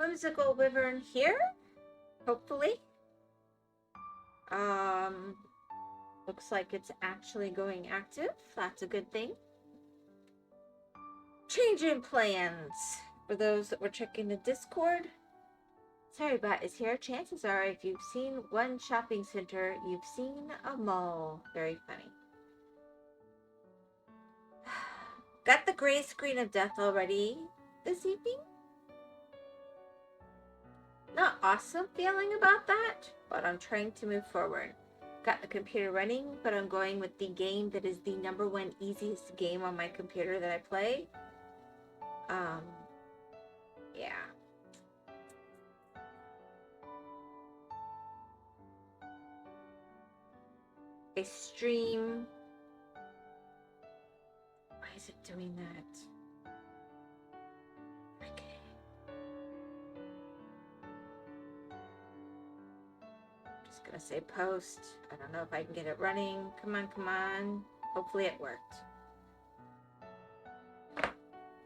WhymsicalWyvern here, hopefully. Looks like it's actually going active. That's a good thing. Change in plans. For those that were checking the Discord, SorryBot is here. Chances are, if you've seen one shopping center, you've seen a mall. Very funny. Got the gray screen of death already this evening. Not awesome feeling about that, but I'm trying to move forward. Got the computer running, but I'm going with the game that is the #1 easiest game on my computer that I play. Yeah. I stream. Why is it doing that? Okay. Just gonna say post. I don't know if I can get it running. Come on, come on. Hopefully it worked.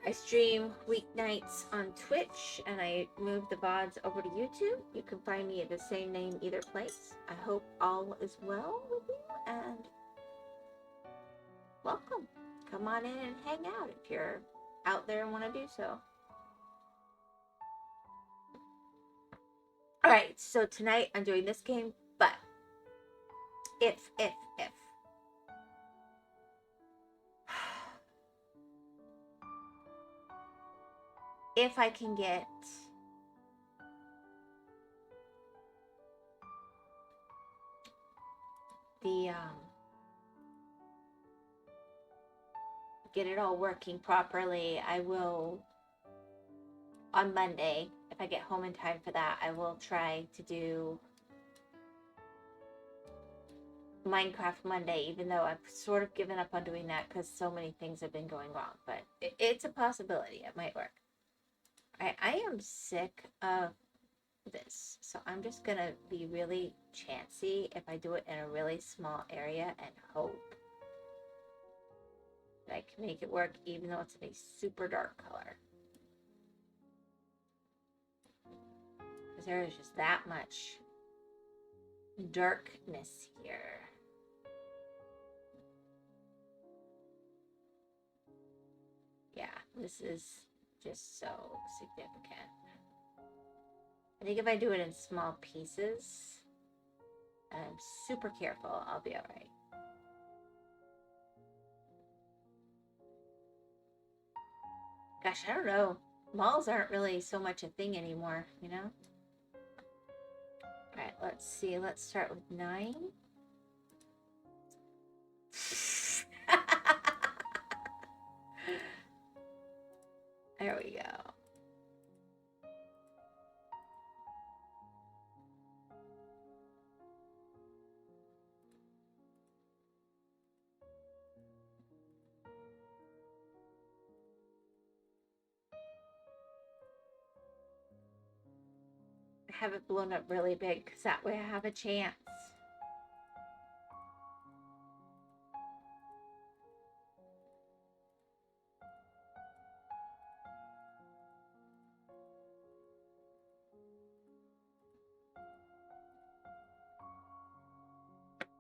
I stream weeknights on Twitch, and I moved the VODs over to YouTube. You can find me at the same name either place. I hope all is well with you, and welcome. Come on in and hang out if you're out there and want to do so. Alright, so tonight I'm doing this game, but if I can get the get it all working properly, I will on Monday, if I get home in time for that, I will try to do Minecraft Monday, even though I've sort of given up on doing that because so many things have been going wrong, but it's a possibility. It might work. I am sick of this, so I'm just gonna be really chancy if I do it in a really small area and hope that I can make it work even though it's in a super dark color, because there is just that much darkness here. Yeah, this is just so significant. I think if I do it in small pieces and I'm super careful, I'll be alright. Gosh, I don't know. Malls aren't really so much a thing anymore, you know? Alright, let's see. Let's start with 9. There we go. I have it blown up really big because that way I have a chance.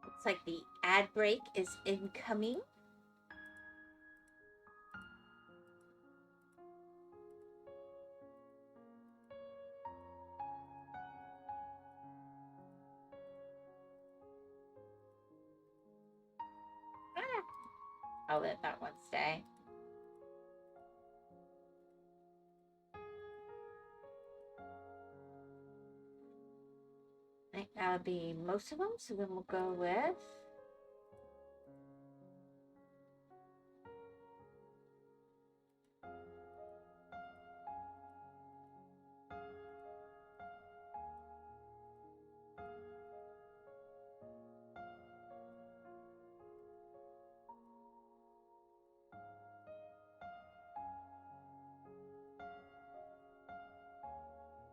Looks like the ad break is incoming. I'll let that one stay. I think that'll be most of them, so then we'll go with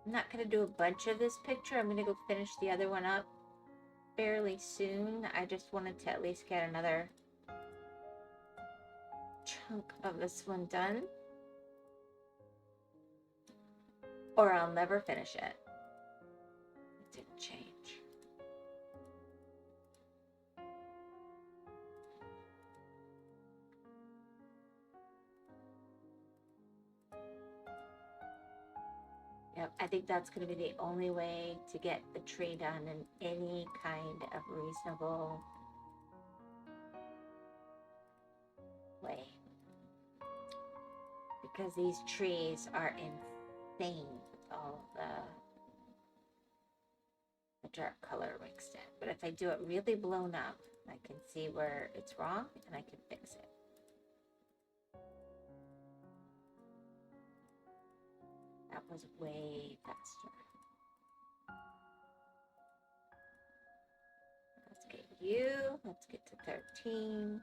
I'm not going to do a bunch of this picture. I'm going to go finish the other one up fairly soon. I just wanted to at least get another chunk of this one done. or I'll never finish it. It didn't change. Yep, I think that's going to be the only way to get the tree done in any kind of reasonable way. Because these trees are insane with all the dark color mixed in. But if I do it really blown up, I can see where it's wrong and I can fix it. That was way faster. Let's get you. Let's get to 13.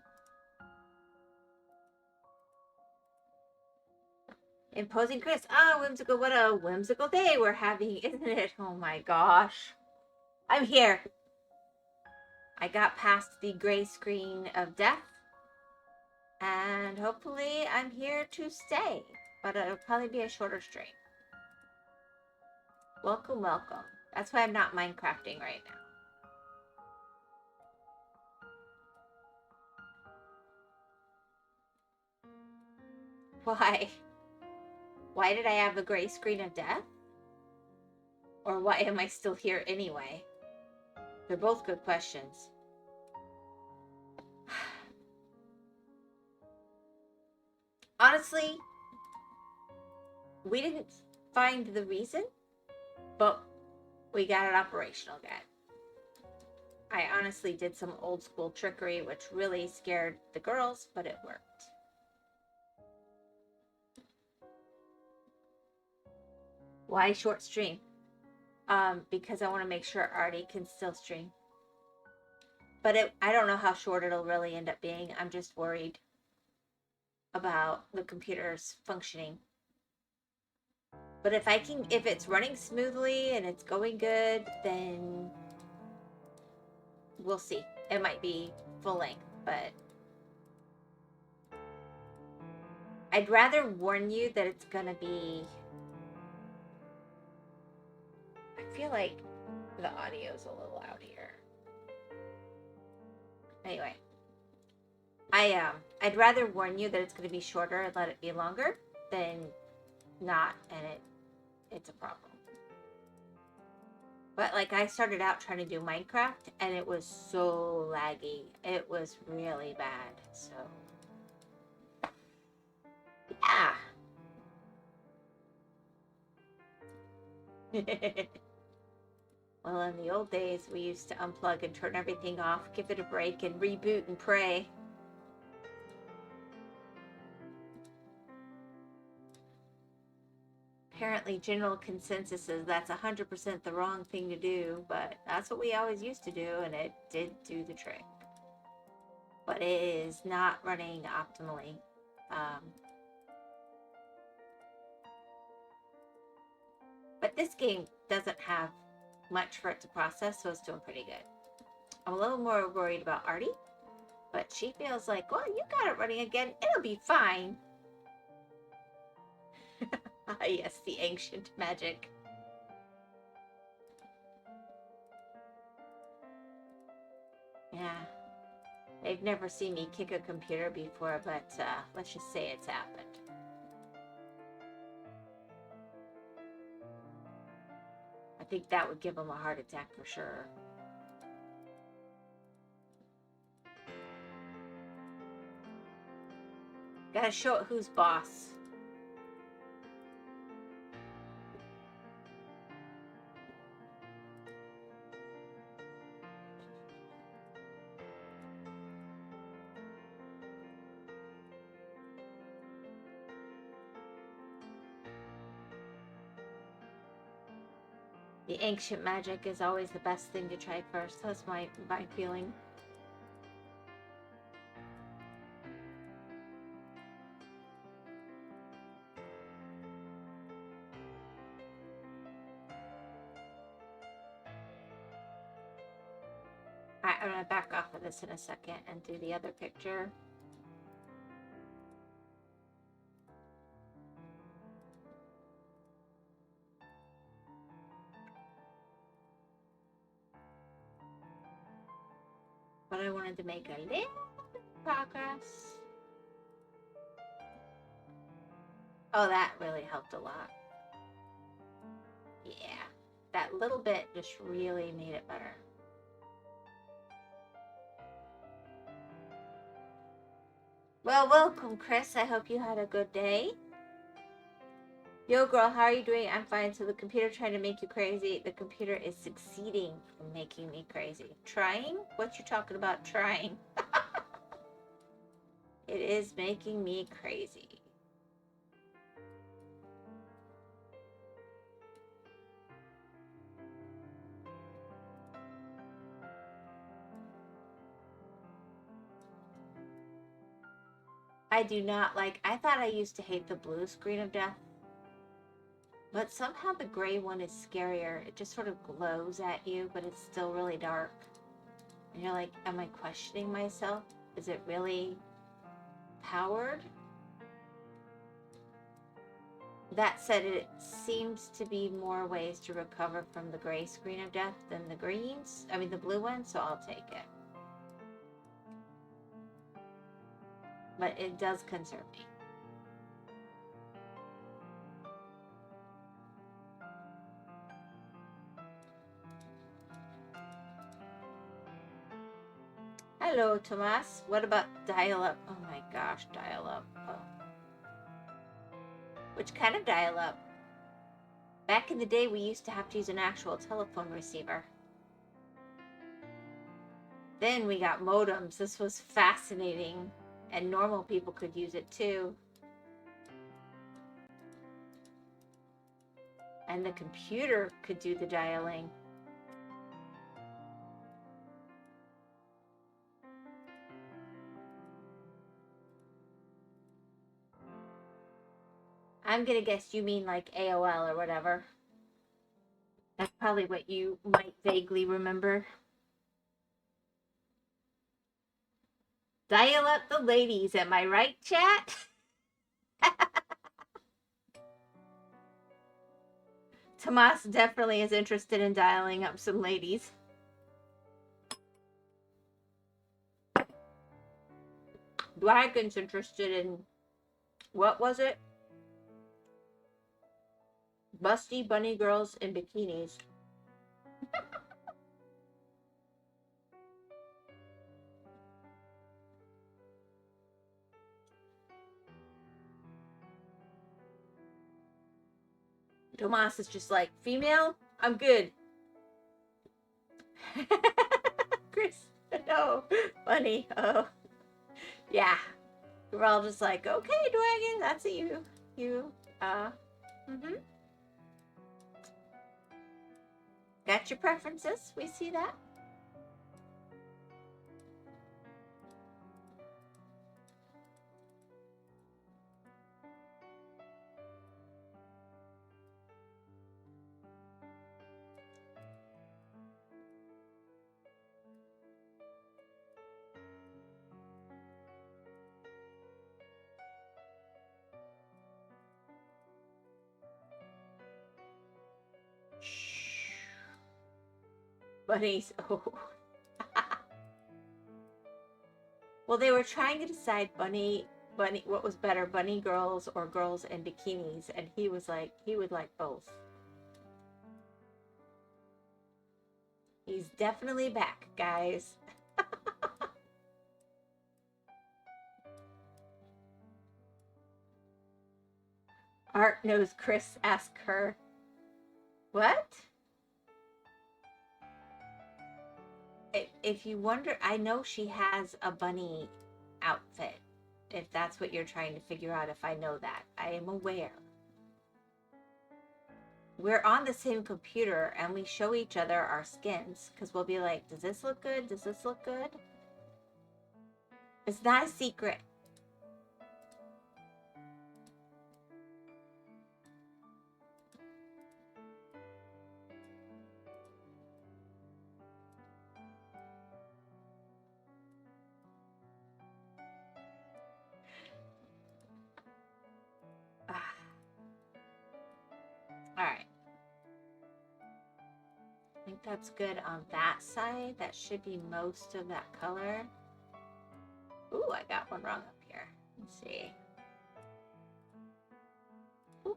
Imposing Chris. Ah, whimsical. What a whimsical day we're having, isn't it? Oh my gosh. I'm here. I got past the gray screen of death. And hopefully I'm here to stay. But it'll probably be a shorter stream. Welcome, welcome. That's why I'm not Minecrafting right now. Why? Why did I have a gray screen of death? Or why am I still here anyway? They're both good questions. Honestly, we didn't find the reason, but we got it operational again. I honestly did some old school trickery, which really scared the girls, but it worked. Why short stream? Because I want to make sure Artie can still stream. But I don't know how short it'll really end up being. I'm just worried about the computer's functioning. But if it's running smoothly and it's going good, then we'll see. It might be full length, but I'd rather warn you that it's gonna be. I feel like the audio's a little out here. Anyway, I'd rather warn you that it's going to be shorter and let it be longer than not, and it's a problem. But like, I started out trying to do Minecraft and it was so laggy. It was really bad. So yeah. Well, in the old days, we used to unplug and turn everything off, give it a break, and reboot and pray. Apparently, general consensus is that's 100% the wrong thing to do, but that's what we always used to do, and it did do the trick. But it is not running optimally. But this game doesn't have much for it to process, so it's doing pretty good. I'm a little more worried about Artie, but she feels like, well, you got it running again. It'll be fine. Ah, yes, the ancient magic. Yeah. They've never seen me kick a computer before, but let's just say it's happened. I think that would give them a heart attack for sure. Gotta show it who's boss. The ancient magic is always the best thing to try first. That's my feeling. I'm going to back off of this in a second and do the other picture. but I wanted to make a little progress. Oh, that really helped a lot. Yeah, that little bit just really made it better. Well, welcome, Chris. I hope you had a good day. Yo, girl, how are you doing? I'm fine. So the computer trying to make you crazy. The computer is succeeding in making me crazy. Trying? What you talking about trying? It is making me crazy. I do not like, I thought I used to hate the blue screen of death, but somehow the gray one is scarier. It just sort of glows at you, but it's still really dark. And you're like, am I questioning myself? Is it really powered? That said, it seems to be more ways to recover from the gray screen of death than the greens. I mean, the blue one, so I'll take it. But it does concern me. Hello, Tomas. What about dial-up? Oh my gosh, dial-up. Oh. Which kind of dial-up? Back in the day, we used to have to use an actual telephone receiver. Then we got modems. This was fascinating. And normal people could use it too. And the computer could do the dialing. I'm gonna guess you mean like AOL or whatever. That's probably what you might vaguely remember. Dial up the ladies, am I right, chat? Tomas definitely is interested in dialing up some ladies. Dragon's interested in, what was it? Busty bunny girls in bikinis. Tomas is just like, female? I'm good. Chris, no. Funny. Oh. Yeah. We're all just like, okay, Dragon, that's a you. Mm-hmm. Got your preferences. We see that. Bunnies. Oh. Well, they were trying to decide bunny, what was better, bunny girls or girls in bikinis, and he was like, he would like both. He's definitely back, guys. Art knows Chris. Ask her. What? If you wonder, I know she has a bunny outfit. If that's what you're trying to figure out, if I know that. I am aware. We're on the same computer and we show each other our skins because we'll be like, does this look good? Does this look good? It's not a secret. All right. think that's good on that side. That should be most of that color. Ooh, I got one wrong up here. Let's see. Ooh.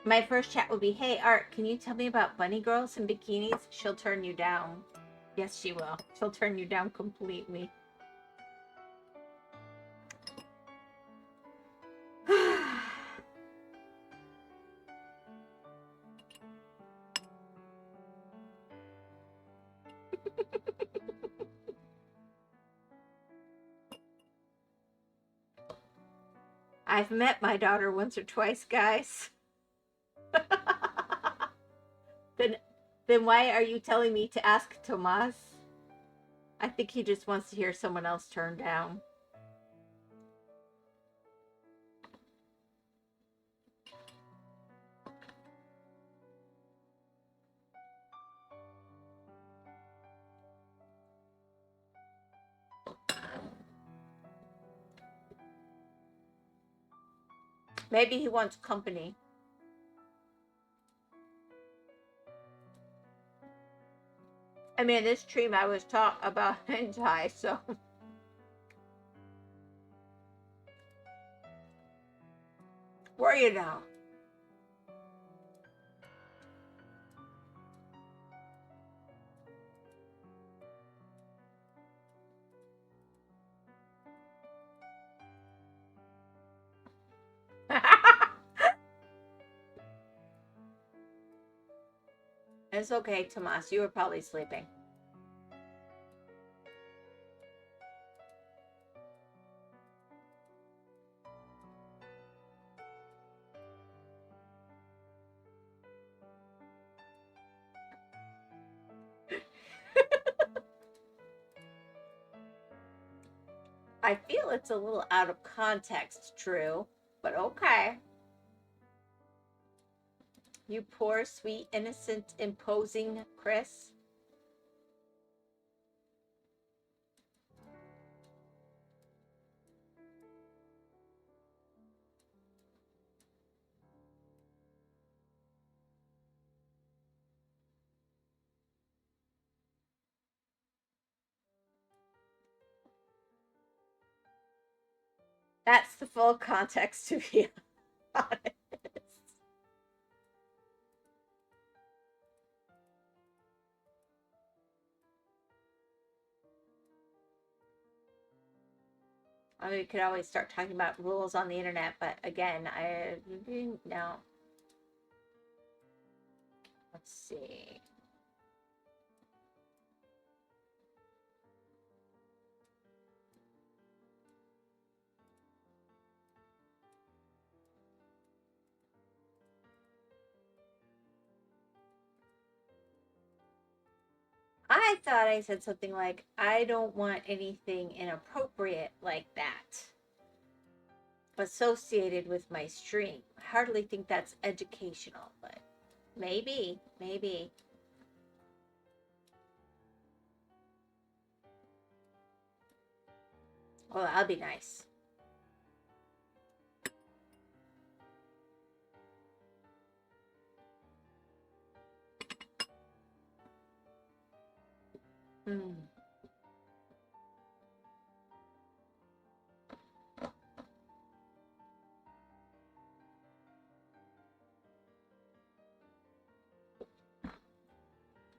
My first chat would be, hey, Art, can you tell me about bunny girls in bikinis? She'll turn you down. Yes, she will. She'll turn you down completely. I've met my daughter once or twice, guys. Then why are you telling me to ask Tomas? I think he just wants to hear someone else turn down. Maybe he wants company. I mean, this stream I was taught about hentai, so. Were you now? It's okay, Tomas. You were probably sleeping. I feel it's a little out of context, true, but okay. You poor, sweet, innocent, imposing Chris. That's the full context, to be honest. I mean, we could always start talking about rules on the internet, but again, no. Let's see. I thought I said something like, I don't want anything inappropriate like that associated with my stream. I hardly think that's educational, but maybe. Well, that'll be nice.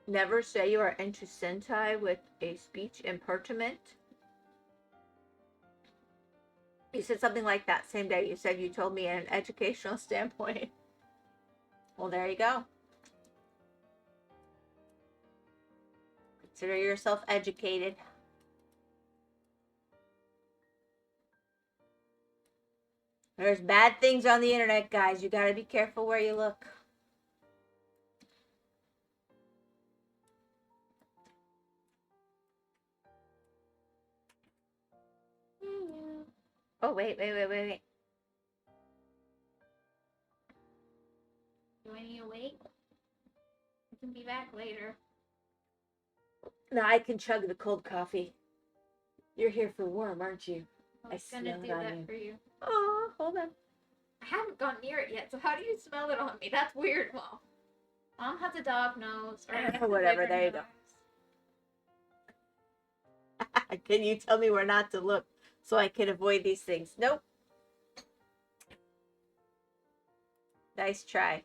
Never say you are into Sentai with a speech impertinent. You said something like that same day. You said you told me in an educational standpoint. Well, there you go. Consider yourself educated. There's bad things on the internet, guys. You gotta be careful where you look. Oh, wait. You want me to wait? I can be back later. No, I can chug the cold coffee. You're here for warm, aren't you? I was gonna do that for you. Oh, hold on. I haven't gone near it yet, so how do you smell it on me? That's weird, Mom. Mom has a dog nose, or whatever. There you go. Can you tell me where not to look so I can avoid these things? Nope. Nice try.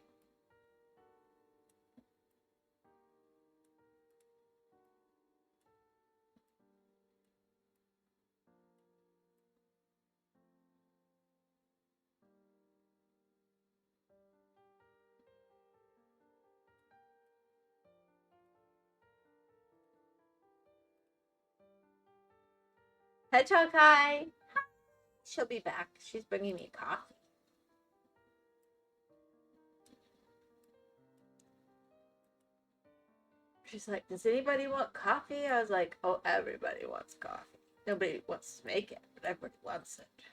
Hedgehog, hi. She'll be back. She's bringing me coffee. She's like, does anybody want coffee? I was like, oh, everybody wants coffee. Nobody wants to make it, but everybody wants it.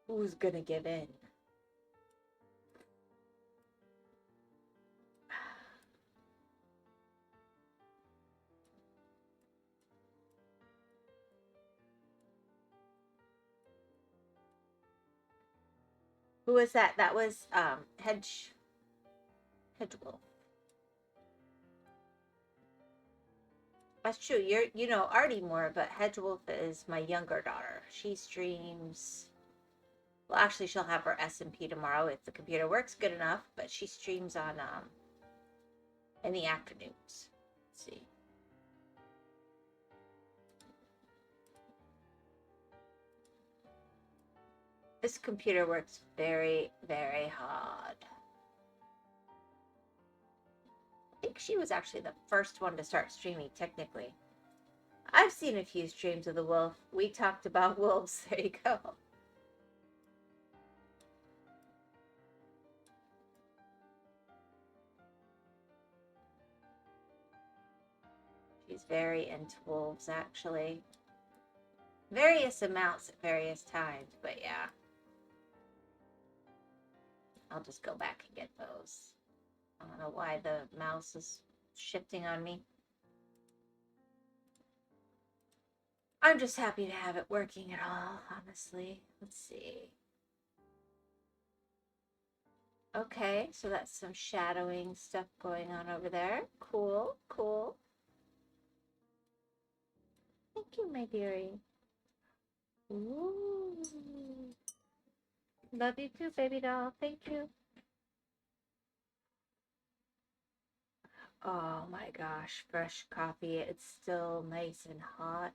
Who's gonna give in? Who was that? That was Hedgewolf. That's true. You know Artie more, but Hedgewolf is my younger daughter. She streams. Well, actually, she'll have her SMP tomorrow if the computer works good enough. But she streams on in the afternoons. Let's see. This computer works very, very hard. I think she was actually the first one to start streaming, technically. I've seen a few streams of the wolf. We talked about wolves. There you go. She's very into wolves, actually. Various amounts at various times, but yeah. I'll just go back and get those. I don't know why the mouse is shifting on me. I'm just happy to have it working at all, honestly. Let's see. Okay, so that's some shadowing stuff going on over there. Cool, cool. Thank you, my dearie. Ooh. Love you too, baby doll. Thank you. Oh my gosh, fresh coffee. It's still nice and hot.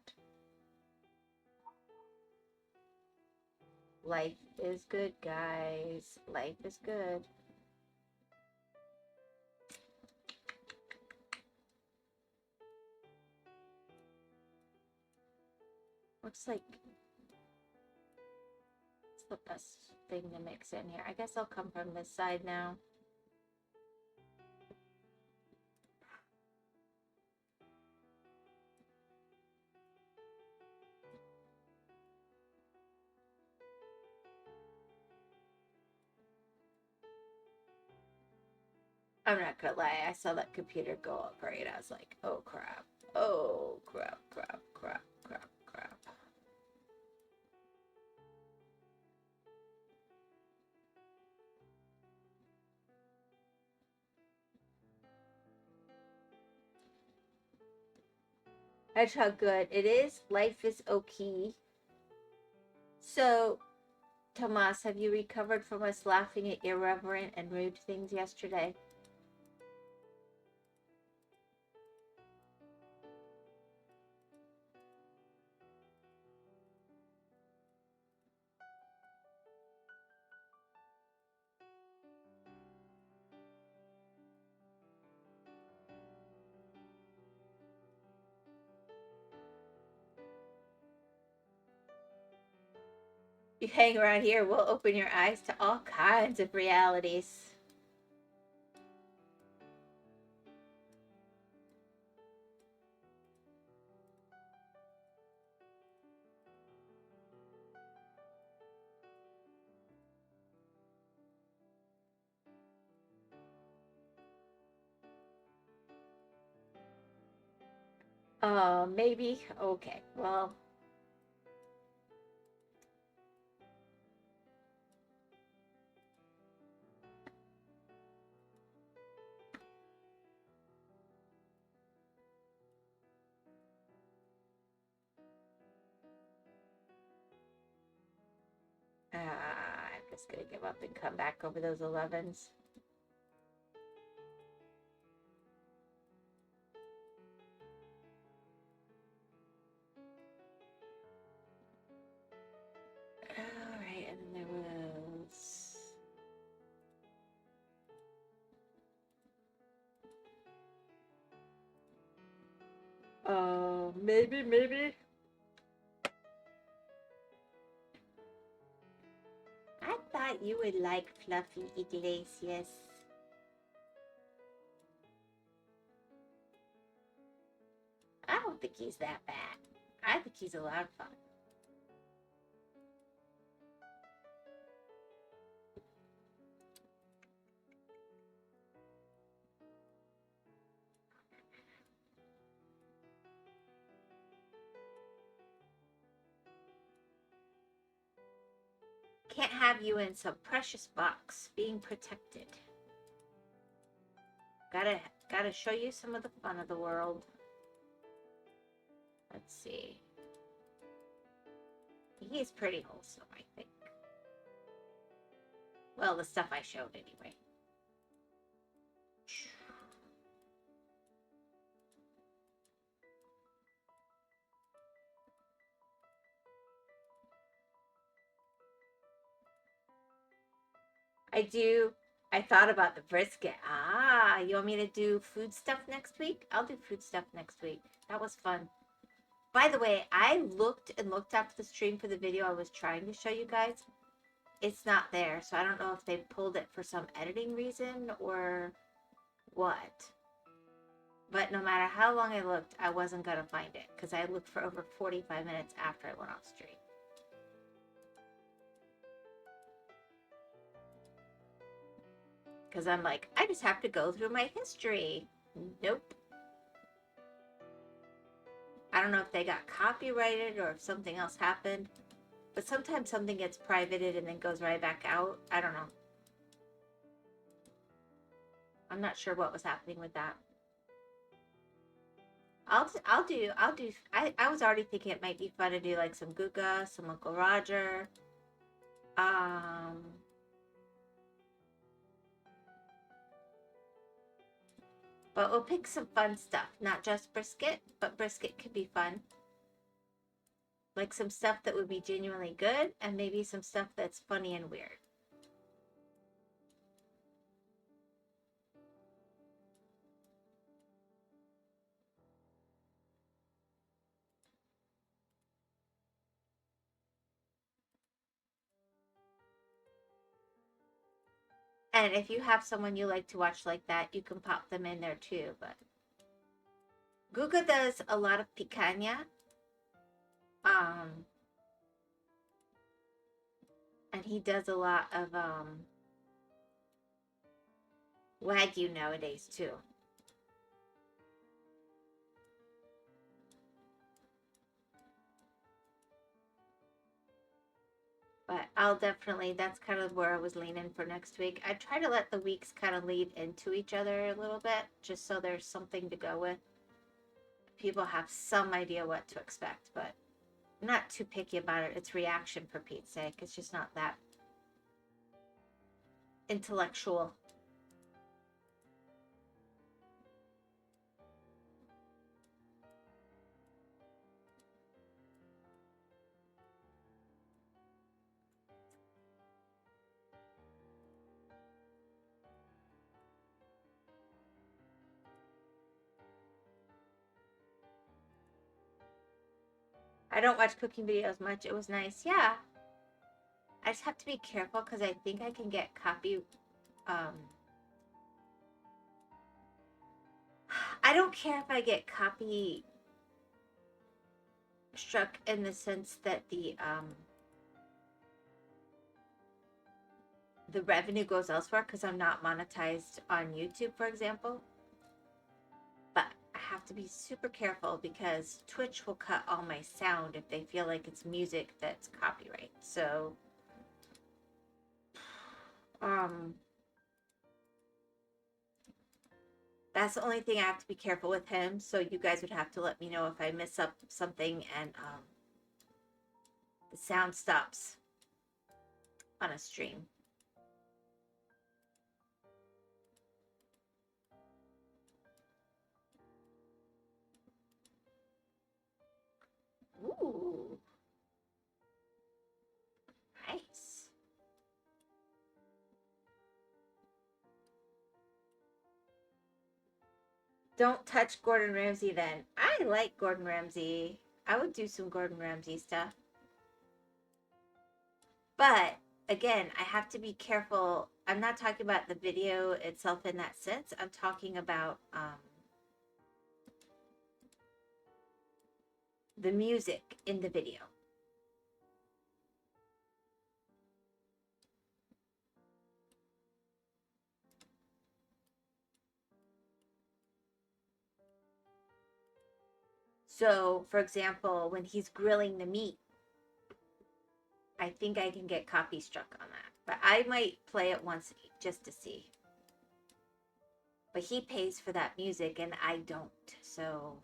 Life is good, guys. Life is good. Looks like it's the best thing to mix in here. I guess I'll come from this side now. I'm not gonna lie, I saw that computer go up right. I was like, oh crap. Oh crap, crap, crap, crap, crap. Hedgehog good. It is. Life is okay. So, Tomas, have you recovered from us laughing at irreverent and rude things yesterday? You hang around here, we'll open your eyes to all kinds of realities. Maybe. Okay. Well, I'm just gonna give up and come back over those 11s. All right, and then there was. Maybe. I thought you would like Fluffy Iglesias. I don't think he's that bad. I think he's a lot of fun. Can't have you in some precious box being protected. Gotta show you some of the fun of the world. Let's see. He's pretty wholesome, I think. Well, the stuff I showed anyway. I thought about the brisket. Ah, you want me to do food stuff next week? I'll do food stuff next week. That was fun. By the way, I looked after the stream for the video I was trying to show you guys. It's not there, so I don't know if they pulled it for some editing reason or what. But no matter how long I looked, I wasn't going to find it because I looked for over 45 minutes after I went off stream. Because I'm like, I just have to go through my history. Nope. I don't know if they got copyrighted or if something else happened. But sometimes something gets privated and then goes right back out. I don't know. I'm not sure what was happening with that. I was already thinking it might be fun to do like some Guga, some Uncle Roger. But we'll pick some fun stuff. Not just brisket, but brisket could be fun. Like some stuff that would be genuinely good and maybe some stuff that's funny and weird. And if you have someone you like to watch like that, you can pop them in there too. But Guga does a lot of picanha. And he does a lot of Wagyu nowadays too. But I'll definitely, that's kind of where I was leaning for next week. I try to let the weeks kind of lead into each other a little bit, just so there's something to go with. People have some idea what to expect, but I'm not too picky about it. It's reaction, for Pete's sake. It's just not that intellectual. I don't watch cooking videos much. It was nice. Yeah. I just have to be careful because I think I can get copy. I don't care if I get copy struck in the sense that the revenue goes elsewhere because I'm not monetized on YouTube, for example. But have to be super careful because Twitch will cut all my sound if they feel like it's music that's copyright. So, that's the only thing I have to be careful with him. So you guys would have to let me know if I miss up something and the sound stops on a stream. Ooh. Nice. Don't touch Gordon Ramsay then. I like Gordon Ramsay. I would do some Gordon Ramsay stuff. But again, I have to be careful. I'm not talking about the video itself in that sense. I'm talking about the music in the video. So, for example, when he's grilling the meat, I think I can get copy struck on that. But I might play it once just to see. But he pays for that music and I don't. So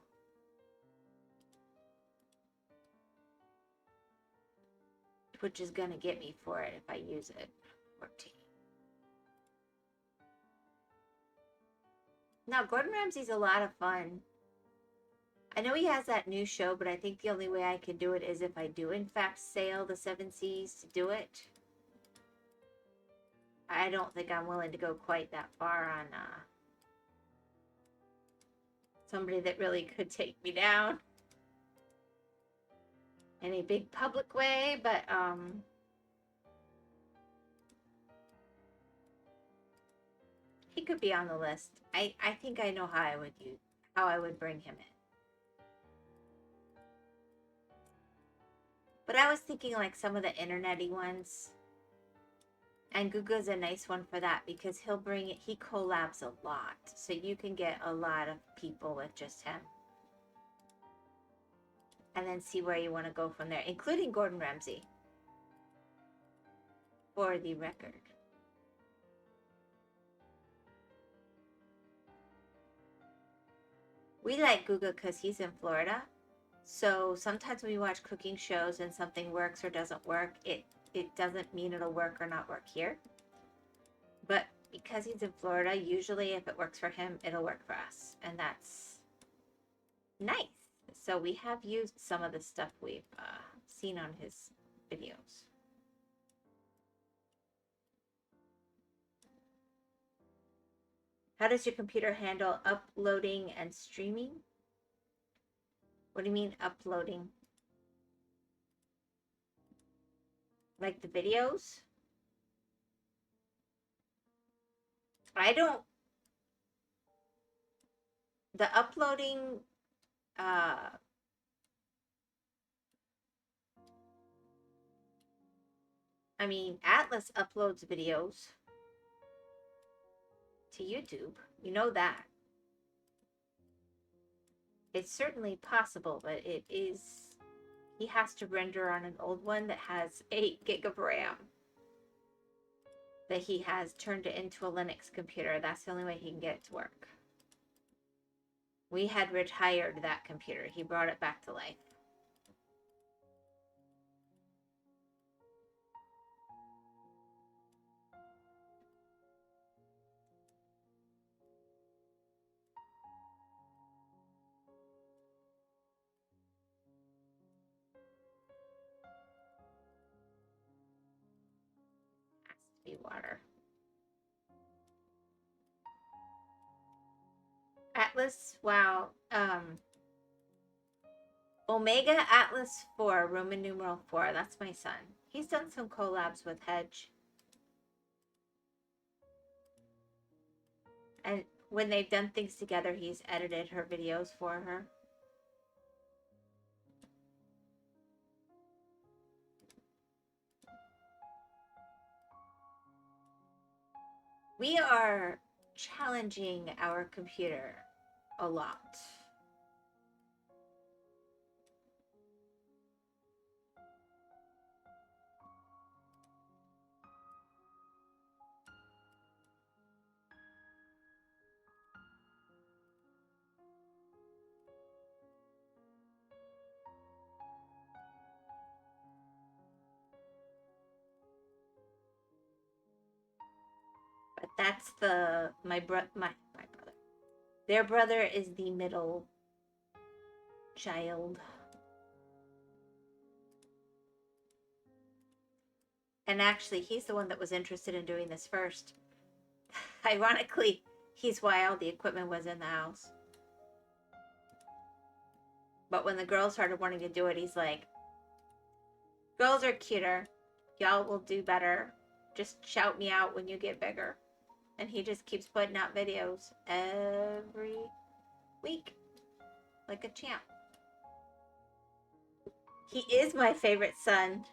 Twitch is gonna get me for it if I use it. 14. Now, Gordon Ramsay's a lot of fun. I know he has that new show, but I think the only way I can do it is if I do, in fact, sail the 7 seas to do it. I don't think I'm willing to go quite that far on somebody that really could take me down in a big public way, but he could be on the list. I think I know how I would bring him in. But I was thinking like some of the internet-y ones. And Guga's a nice one for that because he collabs a lot. So you can get a lot of people with just him. And then see where you want to go from there, including Gordon Ramsay. For the record. We like Guga because he's in Florida. So sometimes when we watch cooking shows and something works or doesn't work, it doesn't mean it'll work or not work here. But because he's in Florida, usually if it works for him, it'll work for us. And that's nice. So we have used some of the stuff we've seen on his videos. How does your computer handle uploading and streaming? What do you mean uploading? Like the videos? The uploading, I mean, Atlas uploads videos to YouTube. You know that. It's certainly possible, but he has to render on an old one that has 8 gig of RAM. That he has turned it into a Linux computer. That's the only way he can get it to work. We had retired that computer. He brought it back to life. Has to be water. Atlas, wow. Omega Atlas 4, Roman numeral 4. That's my son. He's done some collabs with Hedge. And when they've done things together, he's edited her videos for her. We are challenging our computer a lot. That's my brother. Their brother is the middle child. And actually, he's the one that was interested in doing this first. Ironically, he's why all the equipment was in the house. But when the girls started wanting to do it, he's like, girls are cuter. Y'all will do better. Just shout me out when you get bigger. And he just keeps putting out videos every week. Like a champ. He is my favorite son.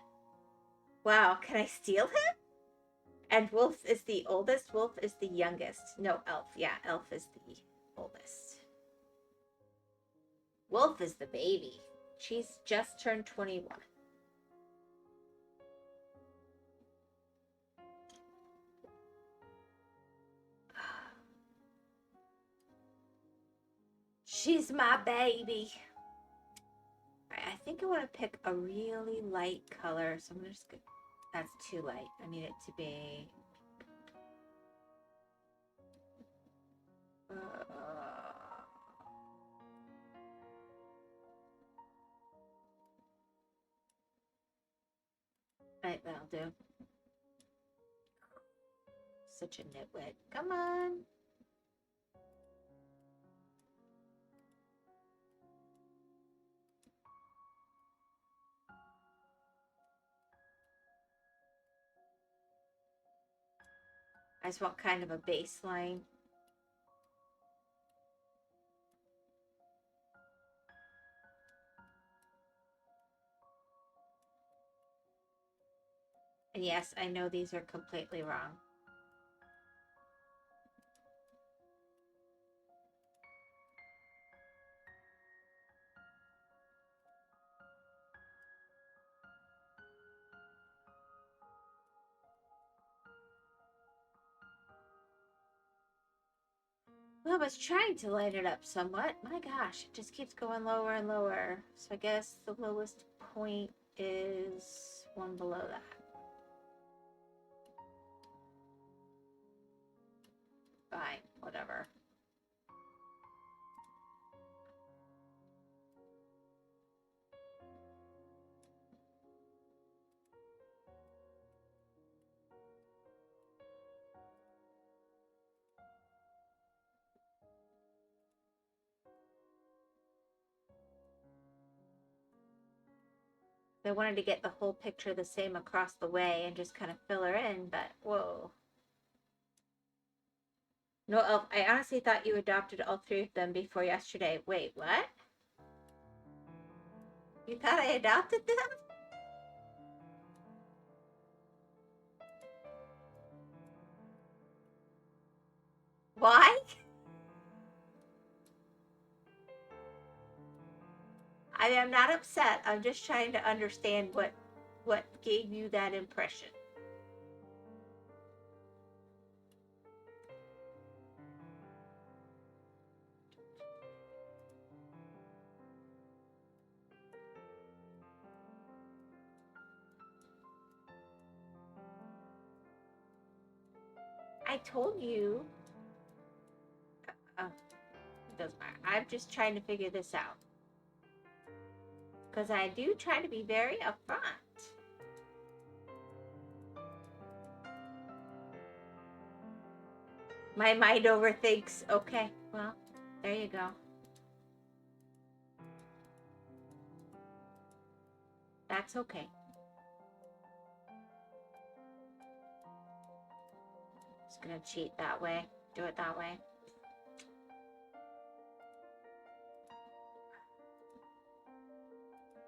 Wow, can I steal him? And Wolf is the oldest. Wolf is the youngest. No, Elf. Yeah, Elf is the oldest. Wolf is the baby. She's just turned 21. She's my baby. I think I want to pick a really light color. So I'm just gonna, that's too light. I need it to be right, that'll do. Such a nitwit. Come on. I just want kind of a baseline. And yes, I know these are completely wrong. Well, I was trying to light it up somewhat. My gosh, it just keeps going lower and lower. So I guess the lowest point is one below that. Fine, whatever. I wanted to get the whole picture the same across the way and just kind of fill her in, but whoa. No, Elf, I honestly thought you adopted all three of them before yesterday. Wait, what? You thought I adopted them? Why? I mean, I'm not upset. I'm just trying to understand what gave you that impression. I told you. It doesn't matter. I'm just trying to figure this out. Because I do try to be very upfront. My mind overthinks. Okay, well, there you go. That's okay. Just gonna cheat that way. Do it that way.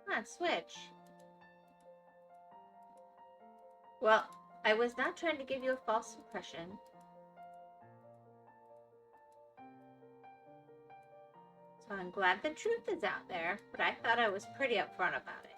Come on, switch. Well, I was not trying to give you a false impression. So I'm glad the truth is out there, but I thought I was pretty upfront about it.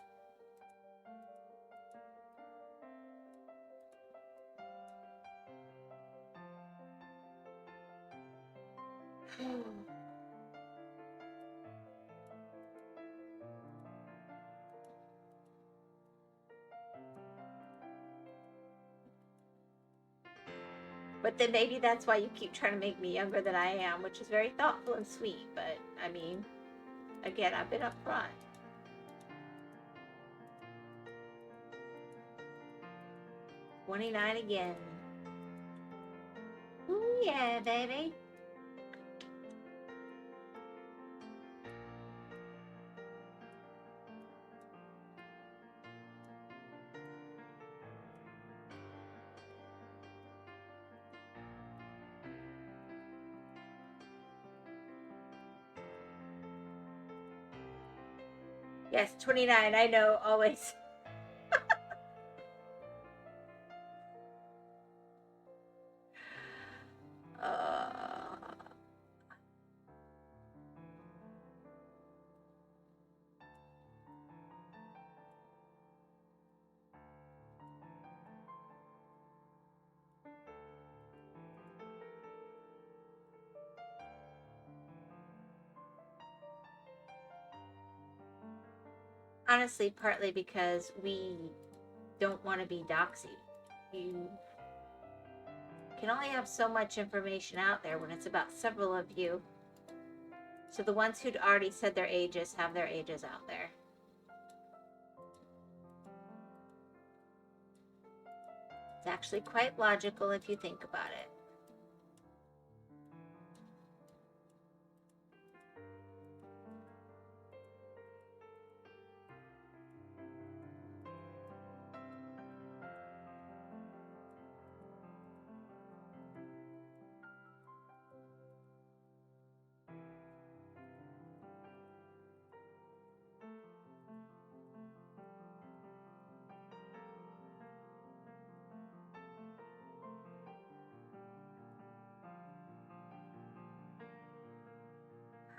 But But then maybe that's why you keep trying to make me younger than I am, which is very thoughtful and sweet. But, I mean, again, I've been up front. $29 again. Ooh, yeah, baby. Yes, 29. I know, always. Honestly, partly because we don't want to be doxied. You can only have so much information out there when it's about several of you. So the ones who'd already said their ages have their ages out there. It's actually quite logical if you think about it.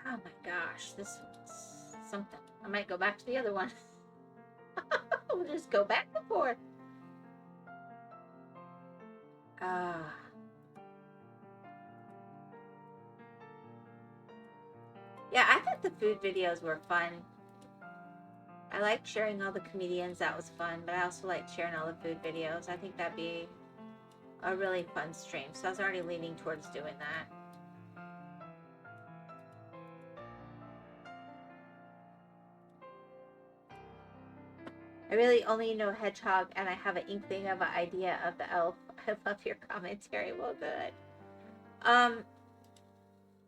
Oh my gosh, this one's something. I might go back to the other one. We'll just go back and forth. Yeah, I thought the food videos were fun. I liked sharing all the comedians, that was fun, but I also liked sharing all the food videos. I think that'd be a really fun stream, so I was already leaning towards doing that. I really only know Hedgehog, and I have an inkling of an idea of the elf. I love your commentary. Well, good.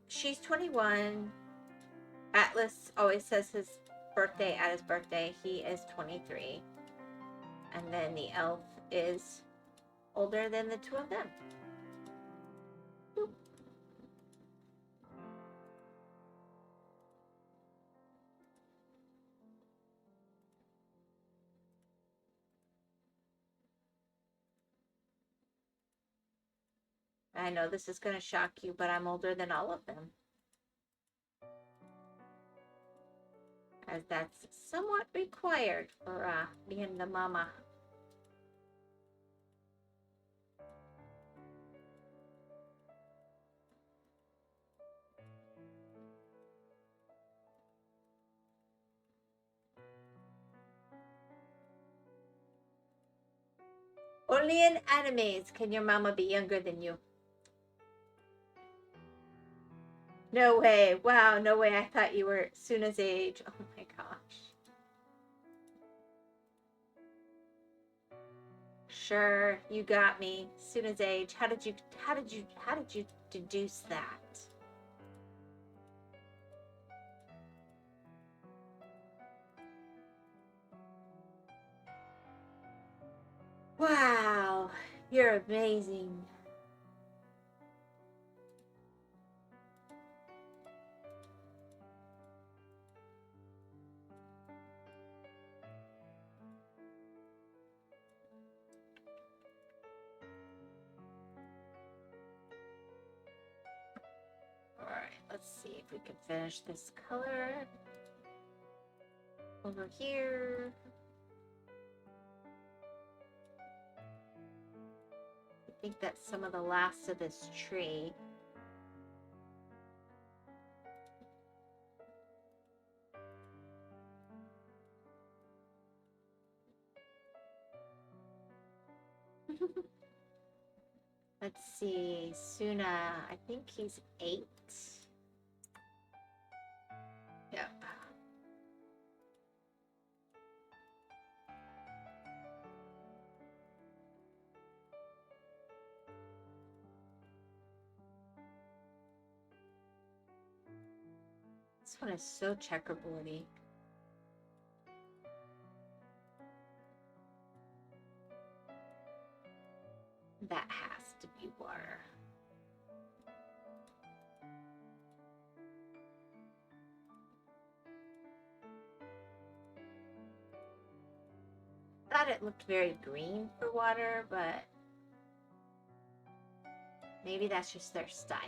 She's 21. Atlas always says his birthday at his birthday. He is 23. And then the elf is older than the two of them. Boop. I know this is going to shock you, but I'm older than all of them. As that's somewhat required for being the mama. Only in animes can your mama be younger than you. No way. Wow, no way. I thought you were Suna's age. Oh my gosh. Sure, you got me. Suna's age. How did you deduce that? Wow, you're amazing. All right, let's see if we can finish this color over here. I think that's some of the last of this tree. Let's see. Suna, I think he's 8. Yep. This one is so checkerboardy. That has to be water. Thought it looked very green for water, but maybe that's just their style.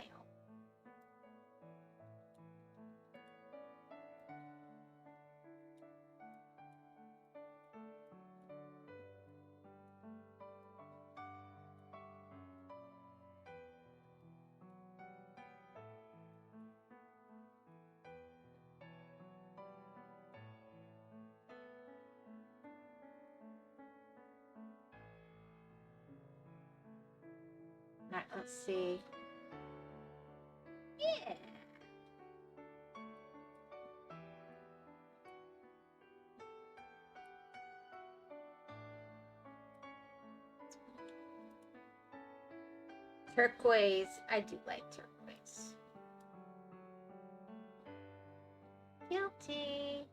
Alright, let's see. Yeah. Turquoise. I do like turquoise. Guilty.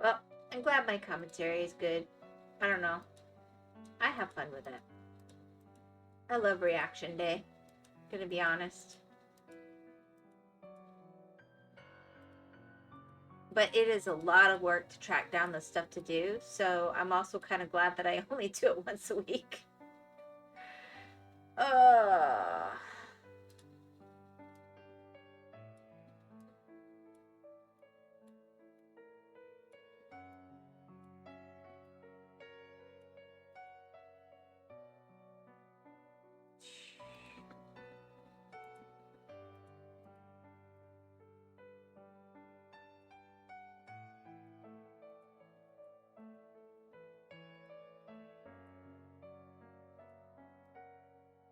Well, I'm glad my commentary is good. I don't know. I have fun with it. I love reaction day. Gonna be honest. But it is a lot of work to track down the stuff to do, so I'm also kind of glad that I only do it once a week.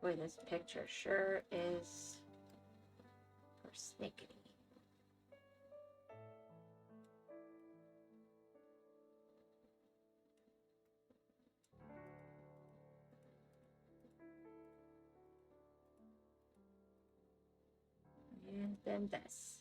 Boy, this picture sure is persnickety. And then this.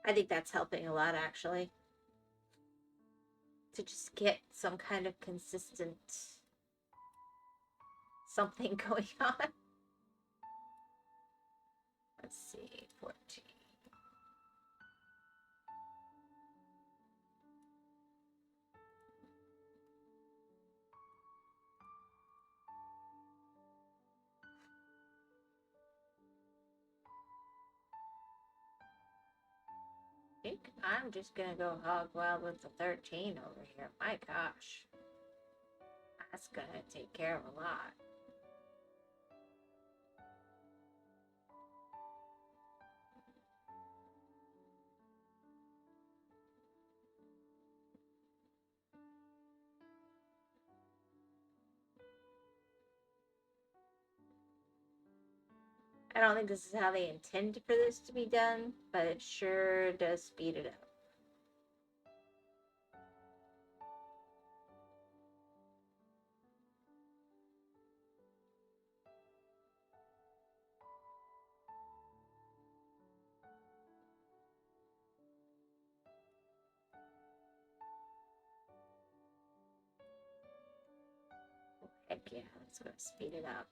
I think that's helping a lot, actually. To just get some kind of consistent something going on. Let's see, 14. I think I'm just gonna go hog wild with the 13 over here. My gosh. That's gonna take care of a lot. I don't think this is how they intend for this to be done, but it sure does speed it up. Heck yeah, let's go speed it up.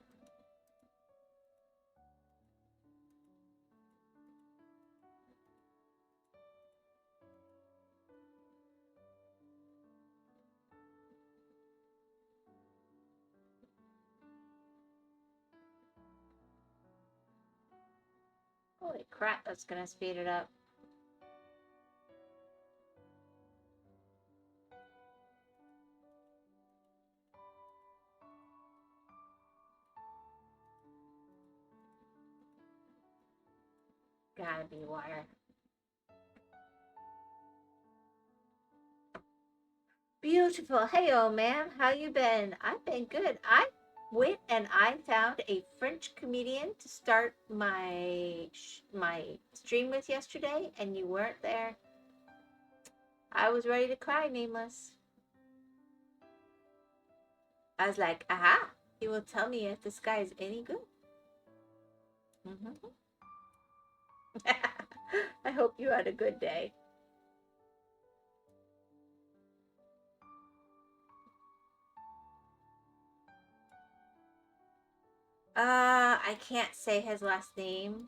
Holy crap, that's gonna speed it up. Gotta be water. Beautiful. Hey, old man, how you been? I've been good. I went and I found a French comedian to start my stream with yesterday, and you weren't there. I was ready to cry, Nameless. I was like, aha, he will tell me if this guy is any good. I hope you had a good day. I can't say his last name,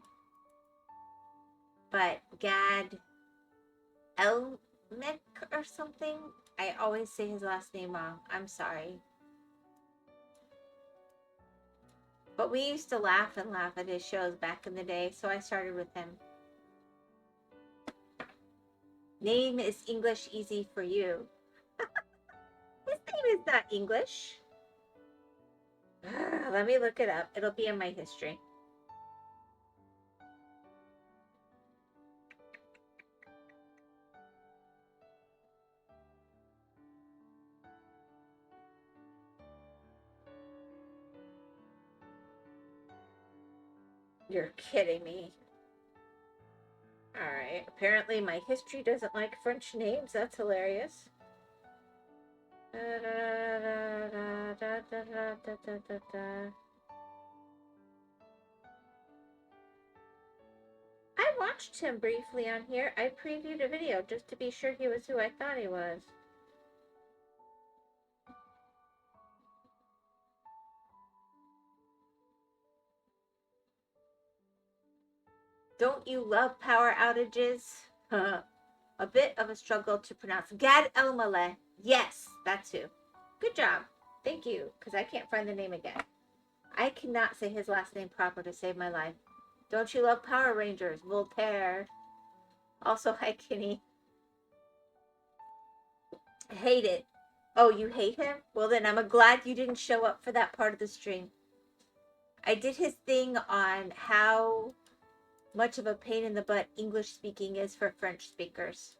but Gad Elmek or something. I always say his last name wrong. I'm sorry. But we used to laugh and laugh at his shows back in the day, so I started with him. Name is English easy for you. His name is not English. Let me look it up. It'll be in my history. You're kidding me. Alright, apparently my history doesn't like French names. That's hilarious. I watched him briefly on here. I previewed a video just to be sure he was who I thought he was. Don't you love power outages? A bit of a struggle to pronounce. Gad Elmaleh. Yes, that's who. Good job. Thank you, because I can't find the name again. I cannot say his last name proper to save my life. Don't you love Power Rangers? Voltaire. Also, hi, Kenny. Hate it. Oh, you hate him? Well, then I'm glad you didn't show up for that part of the stream. I did his thing on how much of a pain in the butt English speaking is for French speakers.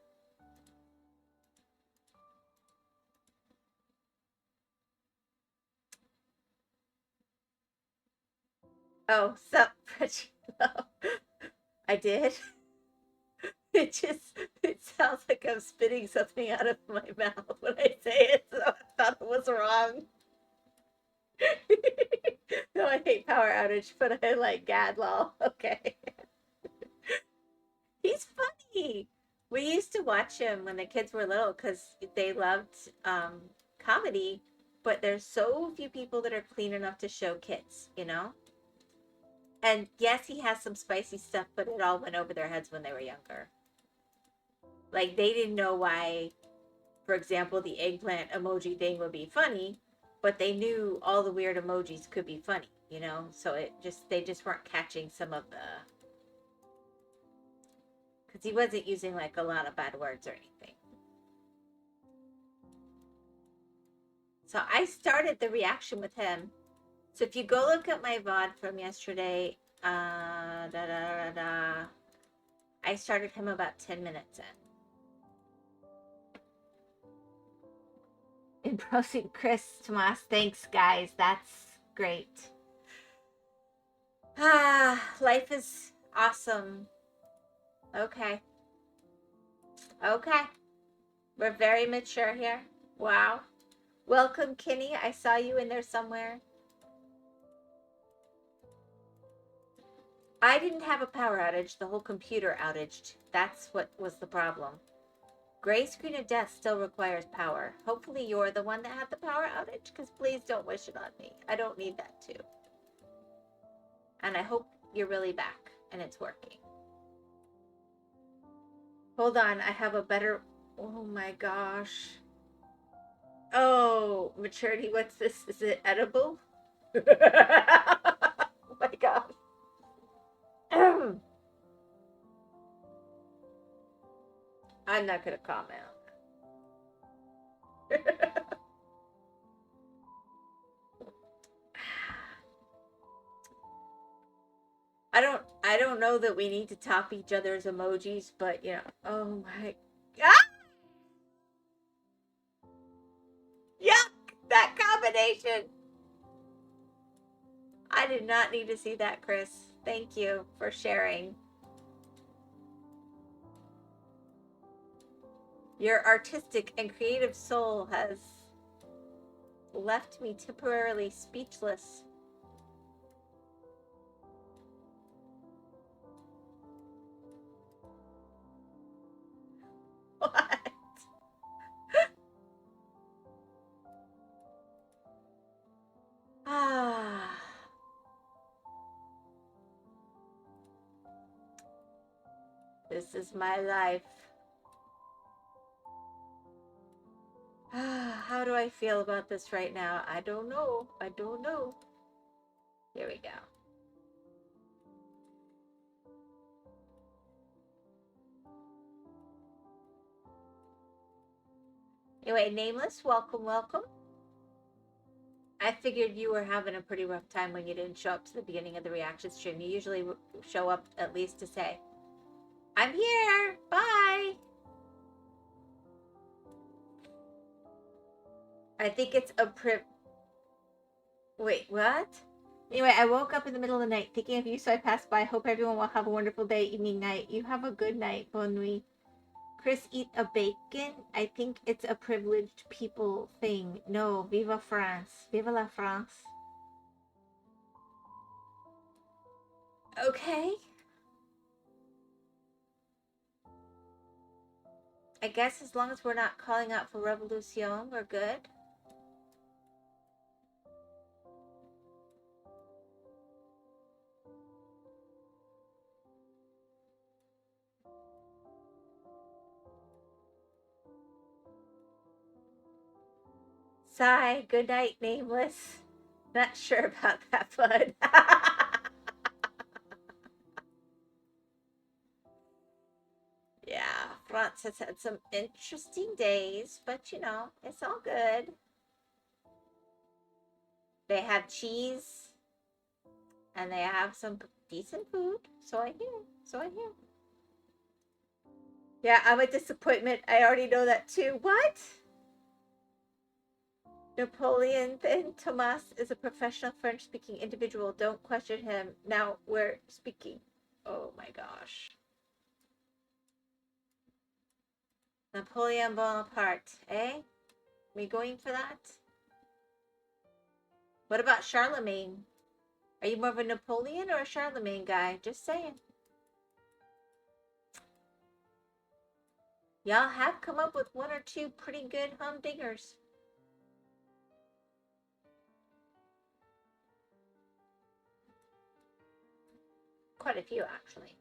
Oh, sup, French? I did. It sounds like I'm spitting something out of my mouth when I say it, so I thought it was wrong. No, I hate Power Outage, but I like Gadlaw. Okay. He's funny. We used to watch him when the kids were little because they loved comedy, but there's so few people that are clean enough to show kids, you know? And yes, he has some spicy stuff, but it all went over their heads when they were younger. Like, they didn't know why, for example, the eggplant emoji thing would be funny, but they knew all the weird emojis could be funny, you know? So they just weren't catching some of the, because he wasn't using like a lot of bad words or anything. So I started the reaction with him. So if you go look at my VOD from yesterday, I started him about 10 minutes in. Impressing Chris Tomas. Thanks, guys. That's great. Life is awesome. Okay. Okay. We're very mature here. Wow. Welcome, Kenny. I saw you in there somewhere. I didn't have a power outage. The whole computer outaged. That's what was the problem. Gray screen of death still requires power. Hopefully you're the one that had the power outage, because please don't wish it on me. I don't need that too. And I hope you're really back and it's working. Hold on, I have a better... Oh my gosh. Oh, maturity, what's this? Is it edible? Oh my gosh. I'm not going to comment on that. I don't know that we need to top each other's emojis, but you know, oh my god. Yuck! That combination. I did not need to see that, Chris. Thank you for sharing. Your artistic and creative soul has left me temporarily speechless. What? Ah. This is my life. How do I feel about this right now? I don't know. I don't know. Here we go. Anyway, Nameless, welcome, welcome. I figured you were having a pretty rough time when you didn't show up to the beginning of the reaction stream. You usually show up at least to say, I'm here, bye. I think it's a Wait, what? Anyway, I woke up in the middle of the night thinking of you, so I passed by. Hope everyone will have a wonderful day, evening, night. You have a good night, bonne nuit. Chris, eat a bacon? I think it's a privileged people thing. No, viva France. Viva la France. Okay. I guess as long as we're not calling out for revolution, we're good. Sigh, good night, Nameless. Not sure about that, bud. Yeah, France has had some interesting days, but you know, it's all good. They have cheese, and they have some decent food, so I hear. So I hear. Yeah, I'm a disappointment. I already know that too. What? Napoleon then Thomas is a professional French-speaking individual. Don't question him. Now we're speaking. Oh my gosh. Napoleon Bonaparte, eh? We going for that? What about Charlemagne? Are you more of a Napoleon or a Charlemagne guy? Just saying. Y'all have come up with one or two pretty good humdingers. Quite a few, actually.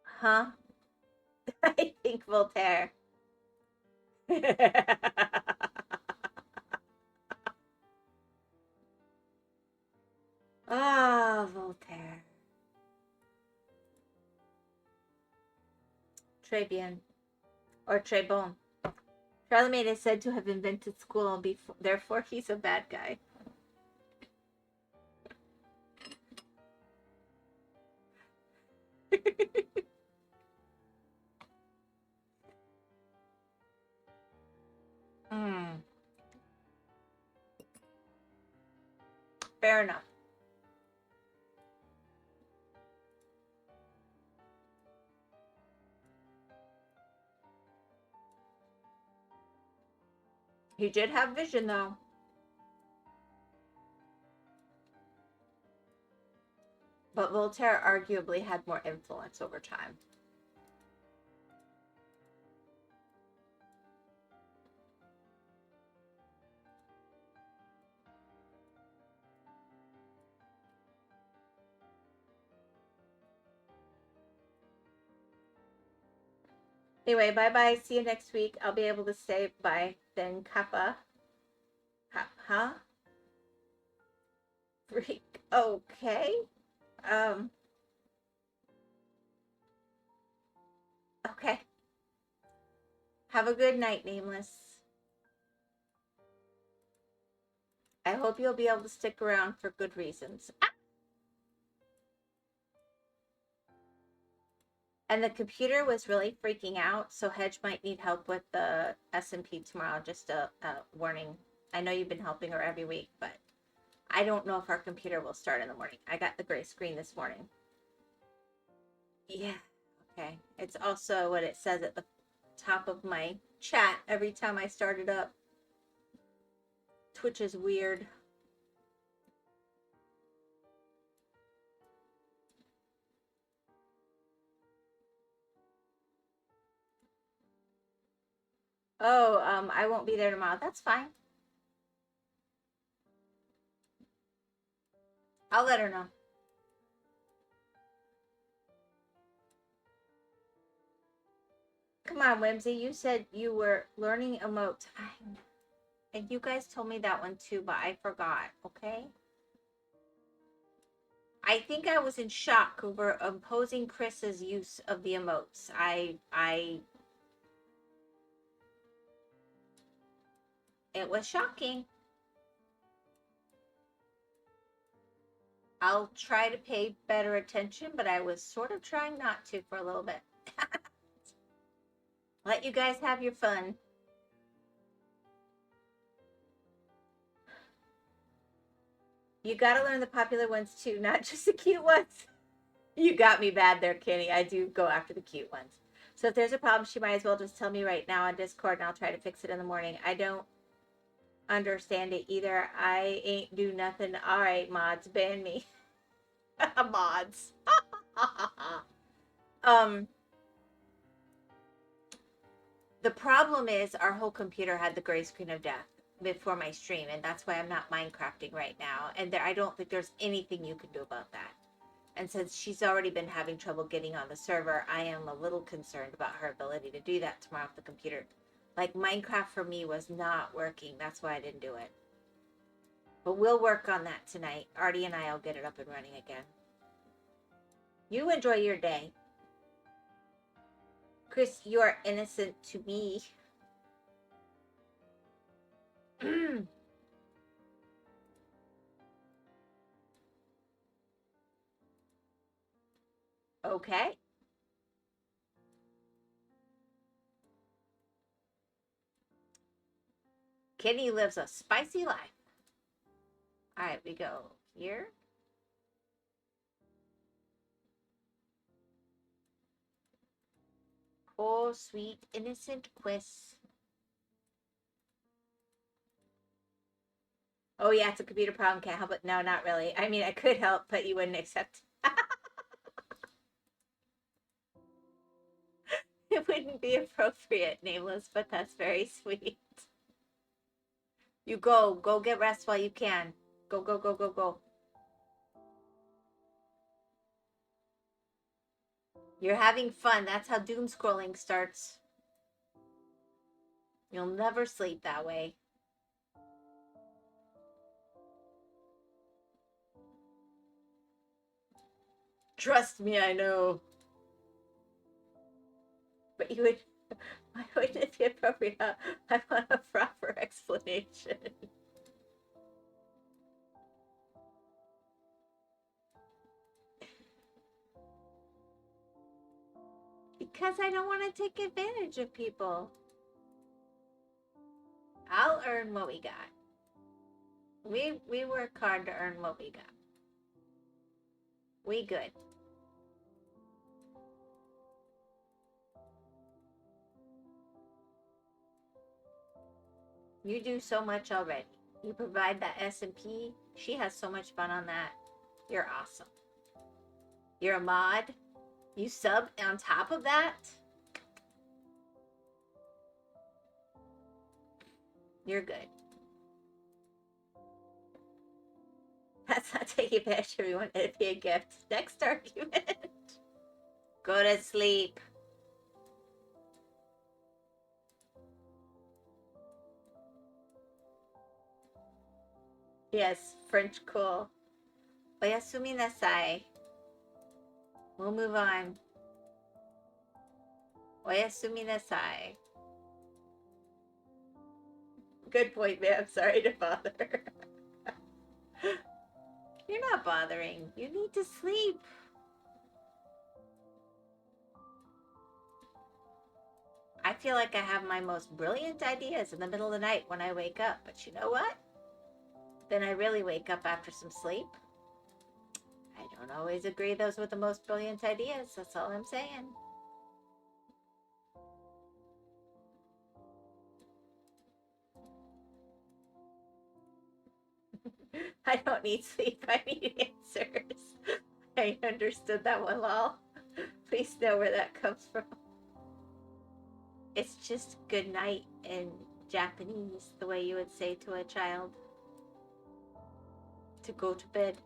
Huh? I think Voltaire. Ah, Voltaire. Très bien. Or très bon. Charlemagne is said to have invented school, and therefore he's a bad guy. Fair enough. He did have vision, though. But Voltaire arguably had more influence over time. Anyway, bye-bye. See you next week. I'll be able to say bye then. Kappa. Huh? Freak. Okay. Um. Okay. Have a good night, Nameless. I hope you'll be able to stick around for good reasons. And the computer was really freaking out, so Hedge might need help with the SMP tomorrow. Just a warning. I know you've been helping her every week, but I don't know if our computer will start in the morning. I got the gray screen this morning. Yeah. Okay. It's also what it says at the top of my chat every time I start it up. Twitch is weird. Oh, I won't be there tomorrow. That's fine. I'll let her know. Come on, Whimsy. You said you were learning emotes. And you guys told me that one too, but I forgot, okay? I think I was in shock over opposing Chris's use of the emotes. It was shocking. I'll try to pay better attention, but I was sort of trying not to for a little bit. Let you guys have your fun. You gotta learn the popular ones too, not just the cute ones. You got me bad there, Kenny. I do go after the cute ones. So if there's a problem, she might as well just tell me right now on Discord, and I'll try to fix it in the morning. I don't understand it either. I ain't do nothing. All right, mods, ban me. Mods. The problem is our whole computer had the gray screen of death before my stream, and that's why I'm not Minecrafting right now. And I don't think there's anything you can do about that. And since she's already been having trouble getting on the server, I am a little concerned about her ability to do that tomorrow if the computer... Like, Minecraft for me was not working. That's why I didn't do it. But we'll work on that tonight. Artie and I will get it up and running again. You enjoy your day. Chris, you are innocent to me. Okay. Kenny lives a spicy life. All right, we go here. Oh, sweet, innocent Quiz. Oh, yeah, it's a computer problem. Can't help it. No, not really. I mean, I could help, but you wouldn't accept. It wouldn't be appropriate, Nameless, but that's very sweet. You go. Go get rest while you can. Go, go, go, go, go. You're having fun. That's how doom scrolling starts. You'll never sleep that way. Trust me, I know. But you would... Why wouldn't it be appropriate? I want a proper explanation. Because I don't want to take advantage of people. I'll earn what we got. We work hard to earn what we got. We good. You do so much already. You provide that SMP. She has so much fun on that. You're awesome. You're a mod. You sub on top of that. You're good. That's not taking advantage of everyone. It'd be a gift. Next argument. Go to sleep. Yes, French cool. Oyasumi nasai. We'll move on. Oyasumi nasai. Good point, ma'am. Sorry to bother. You're not bothering. You need to sleep. I feel like I have my most brilliant ideas in the middle of the night when I wake up. But you know what? Then I really wake up after some sleep. I don't always agree those were the most brilliant ideas. That's all I'm saying. I don't need sleep. I need answers. I understood that one, lol. Please know where that comes from. It's just good night in Japanese, the way you would say to a child to go to bed.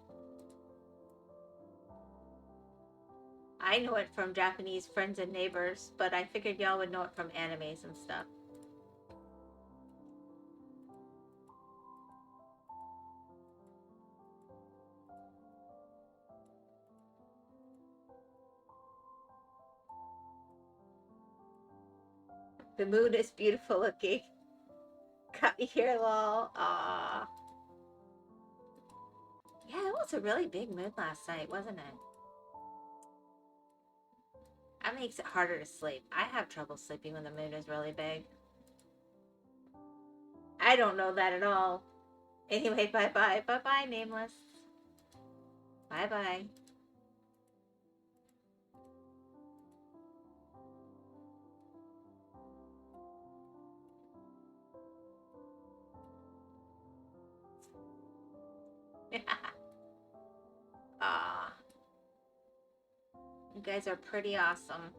I know it from Japanese friends and neighbors, but I figured y'all would know it from animes and stuff. The moon is beautiful looking. Got me here, lol. Aww. Yeah, it was a really big moon last night, wasn't it? That makes it harder to sleep. I have trouble sleeping when the moon is really big. I don't know that at all. Anyway, bye-bye. Bye-bye, Nameless. Bye-bye. Aw. You guys are pretty awesome.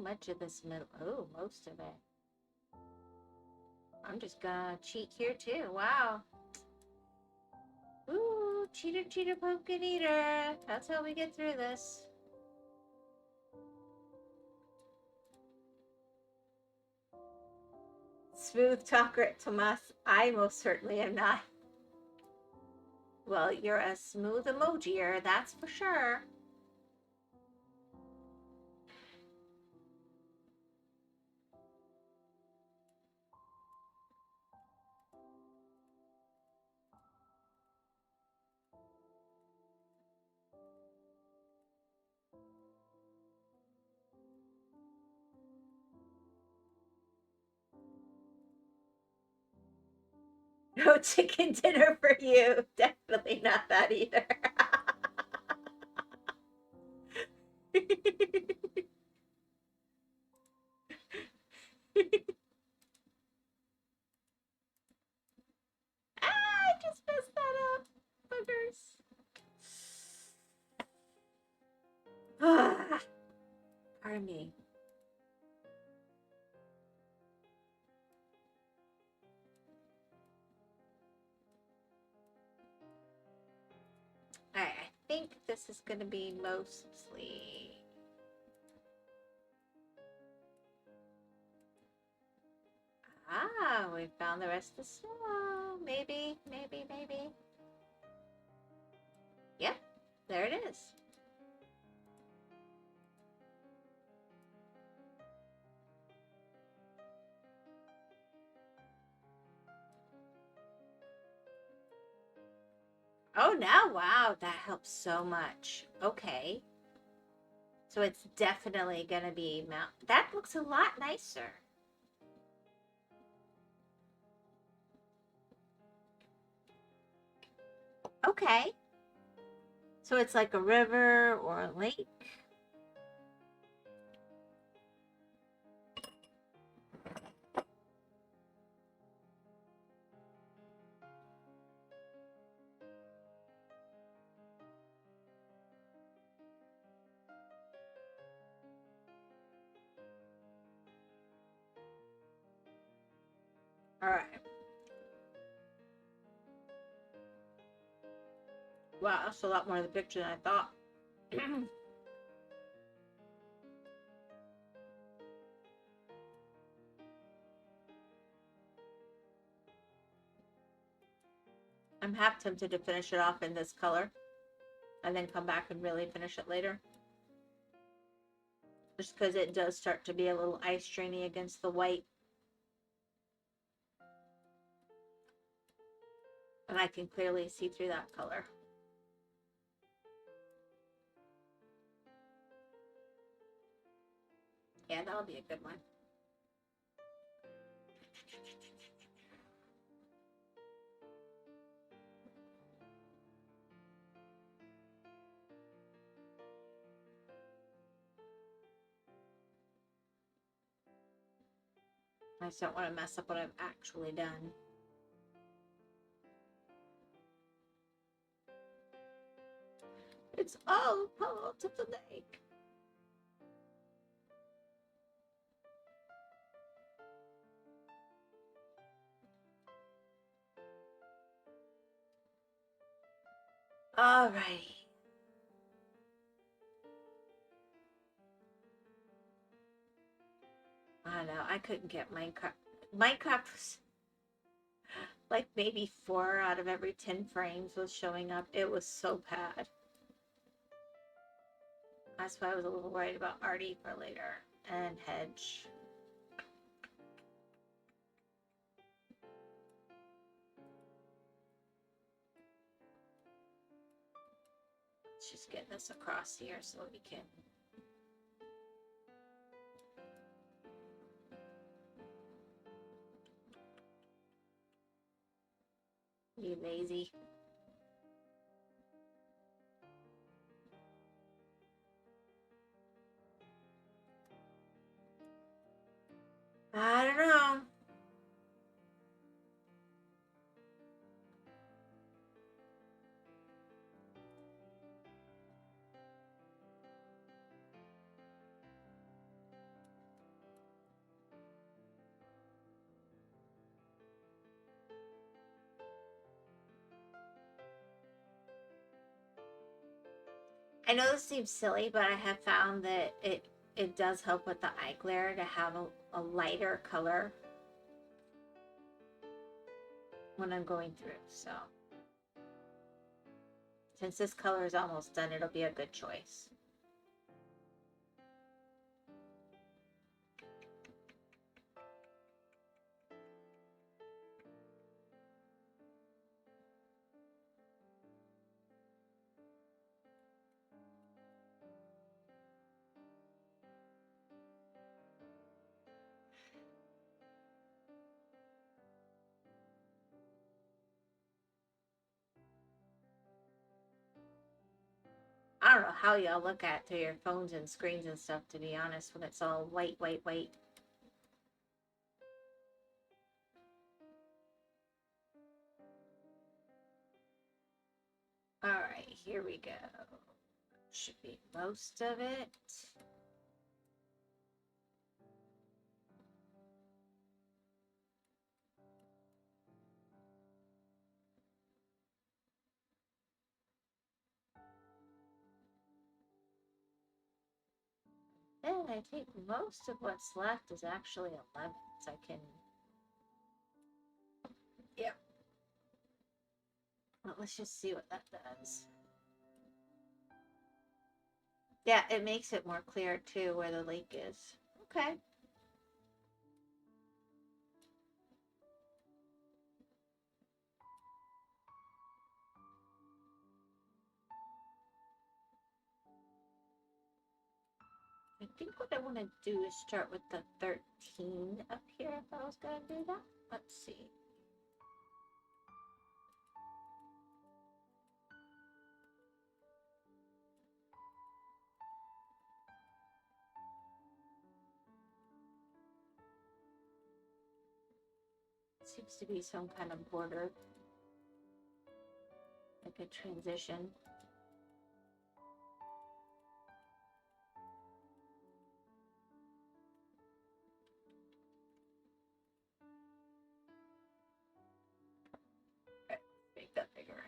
Much of this middle. Oh, most of it. I'm just gonna cheat here too. Wow. Ooh, cheater, cheater, pumpkin eater. That's how we get through this. Smooth talker at Tomas. I most certainly am not. Well, you're a smooth emojier, that's for sure. No chicken dinner for you. Definitely not that either. I just messed that up. Buggers. Pardon me. Alright, I think this is going to be mostly... Ah, we found the rest of the snow. Maybe, maybe, maybe. Yep, there it is. Oh, now, wow, that helps so much. Okay. So it's definitely going to be mount. That looks a lot nicer. Okay. So it's like a river or a lake. All right. Wow, that's a lot more of the picture than I thought. I'm half tempted to finish it off in this color and then come back and really finish it later. Just because it does start to be a little eye strainy against the white. And I can clearly see through that color. Yeah, that'll be a good one. I just don't want to mess up what I've actually done. It's all part of the lake. Alrighty. I don't know. I couldn't get Minecraft. Minecraft was like maybe 4 out of every 10 frames was showing up. It was so bad. That's why I was a little worried about Artie for later. And Hedge. Let's just get this across here so we can... Be lazy. I don't know. I know this seems silly, but I have found that it does help with the eye glare to have a lighter color when I'm going through. So since this color is almost done, it'll be a good choice. I don't know how y'all look at through your phones and screens and stuff, to be honest, when it's all white, white, white. Alright, here we go. Should be most of it. And I think most of what's left is actually 11, so I can... Yep. Well, let's just see what that does. Yeah, it makes it more clear, too, where the lake is. Okay. I think what I want to do is start with the 13 up here, if I was going to do that. Let's see. Seems to be some kind of border, like a transition. Make that bigger.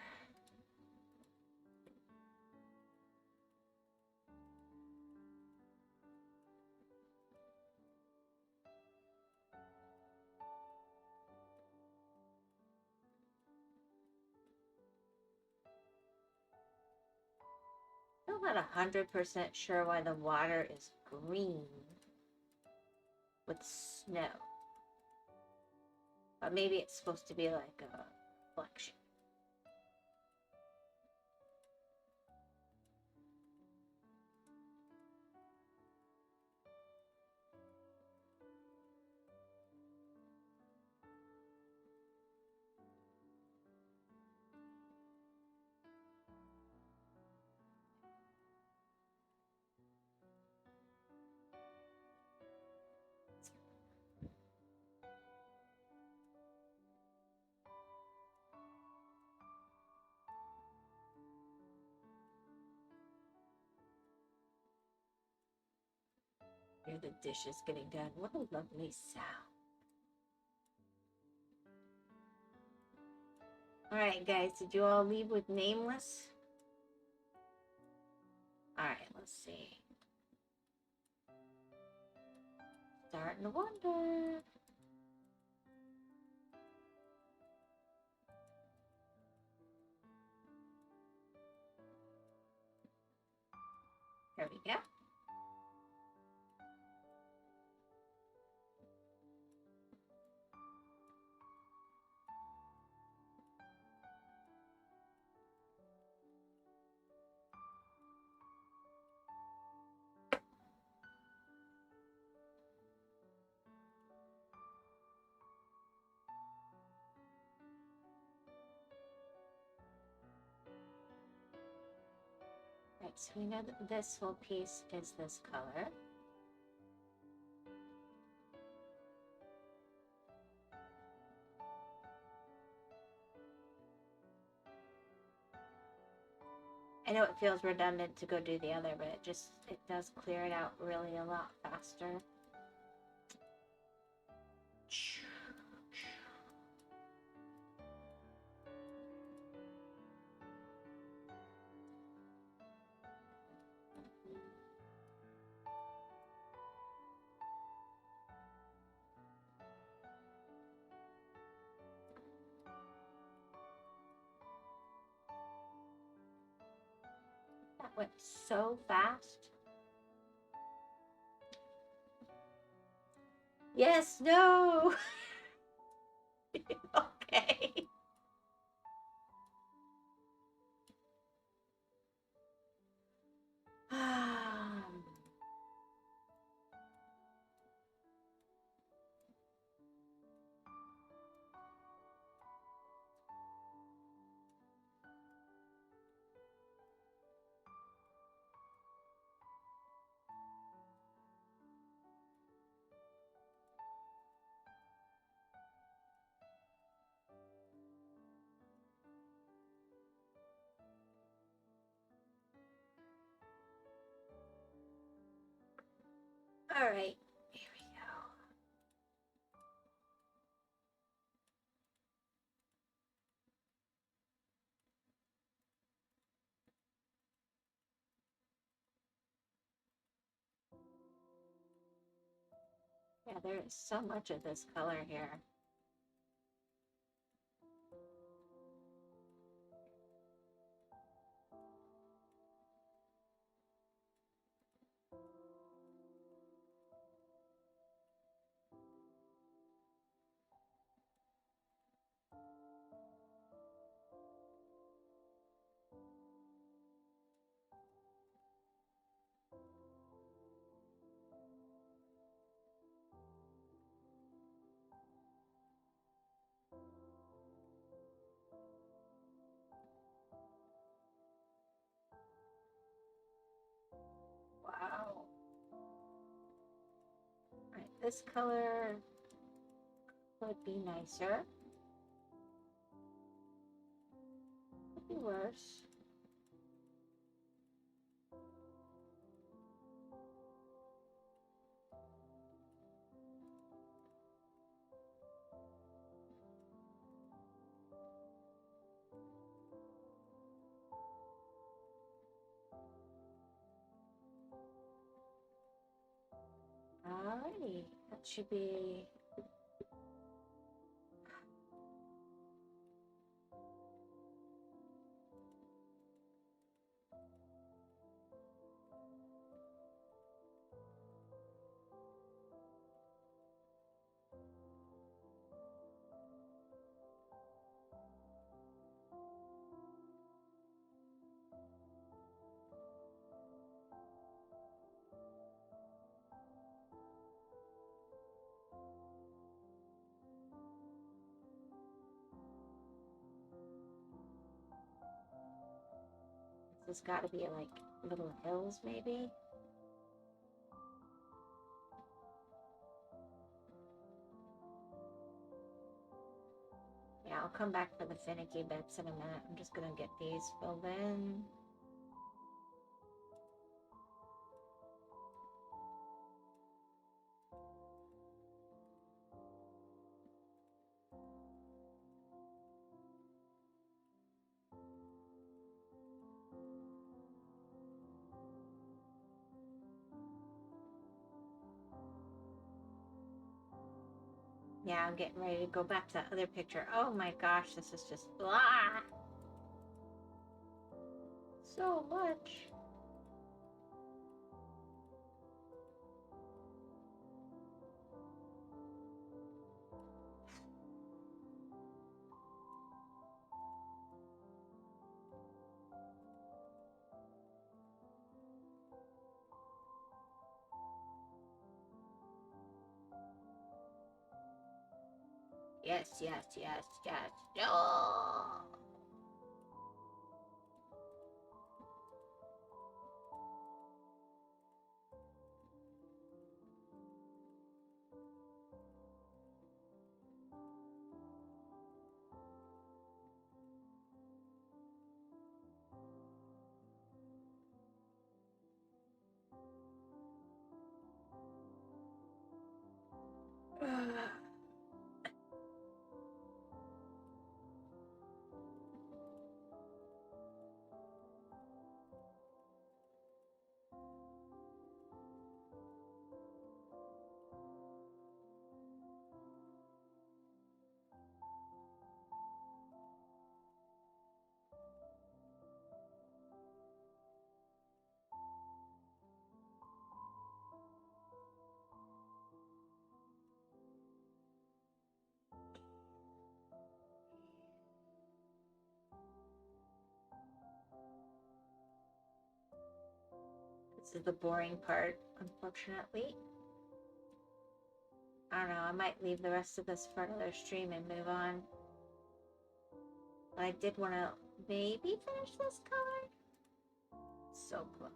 not 100% sure why the water is green with snow. But maybe it's supposed to be like a reflection. Hear the dishes getting done. What a lovely sound. Alright guys, did you all leave with nameless? Alright, let's see. Starting to wonder. There we go. Right, so we know that this whole piece is this color. I know it feels redundant to go do the other, but it does clear it out really a lot faster. That went so fast. Yes, no. Okay. All right, here we go. Yeah, there is so much of this color here. Wow. All right, this color would be nicer. Could be worse. Alrighty, that should be. there's got to be like little hills, maybe. Yeah, I'll come back for the finicky bits in a minute. I'm just gonna get these filled in. Yeah, I'm getting ready to go back to that other picture. Oh my gosh, this is just blah. So much. Yes, yes, yes, yes. No. This is the boring part, unfortunately. I don't know, I might leave the rest of this for another stream and move on. But I did want to maybe finish this color. So close.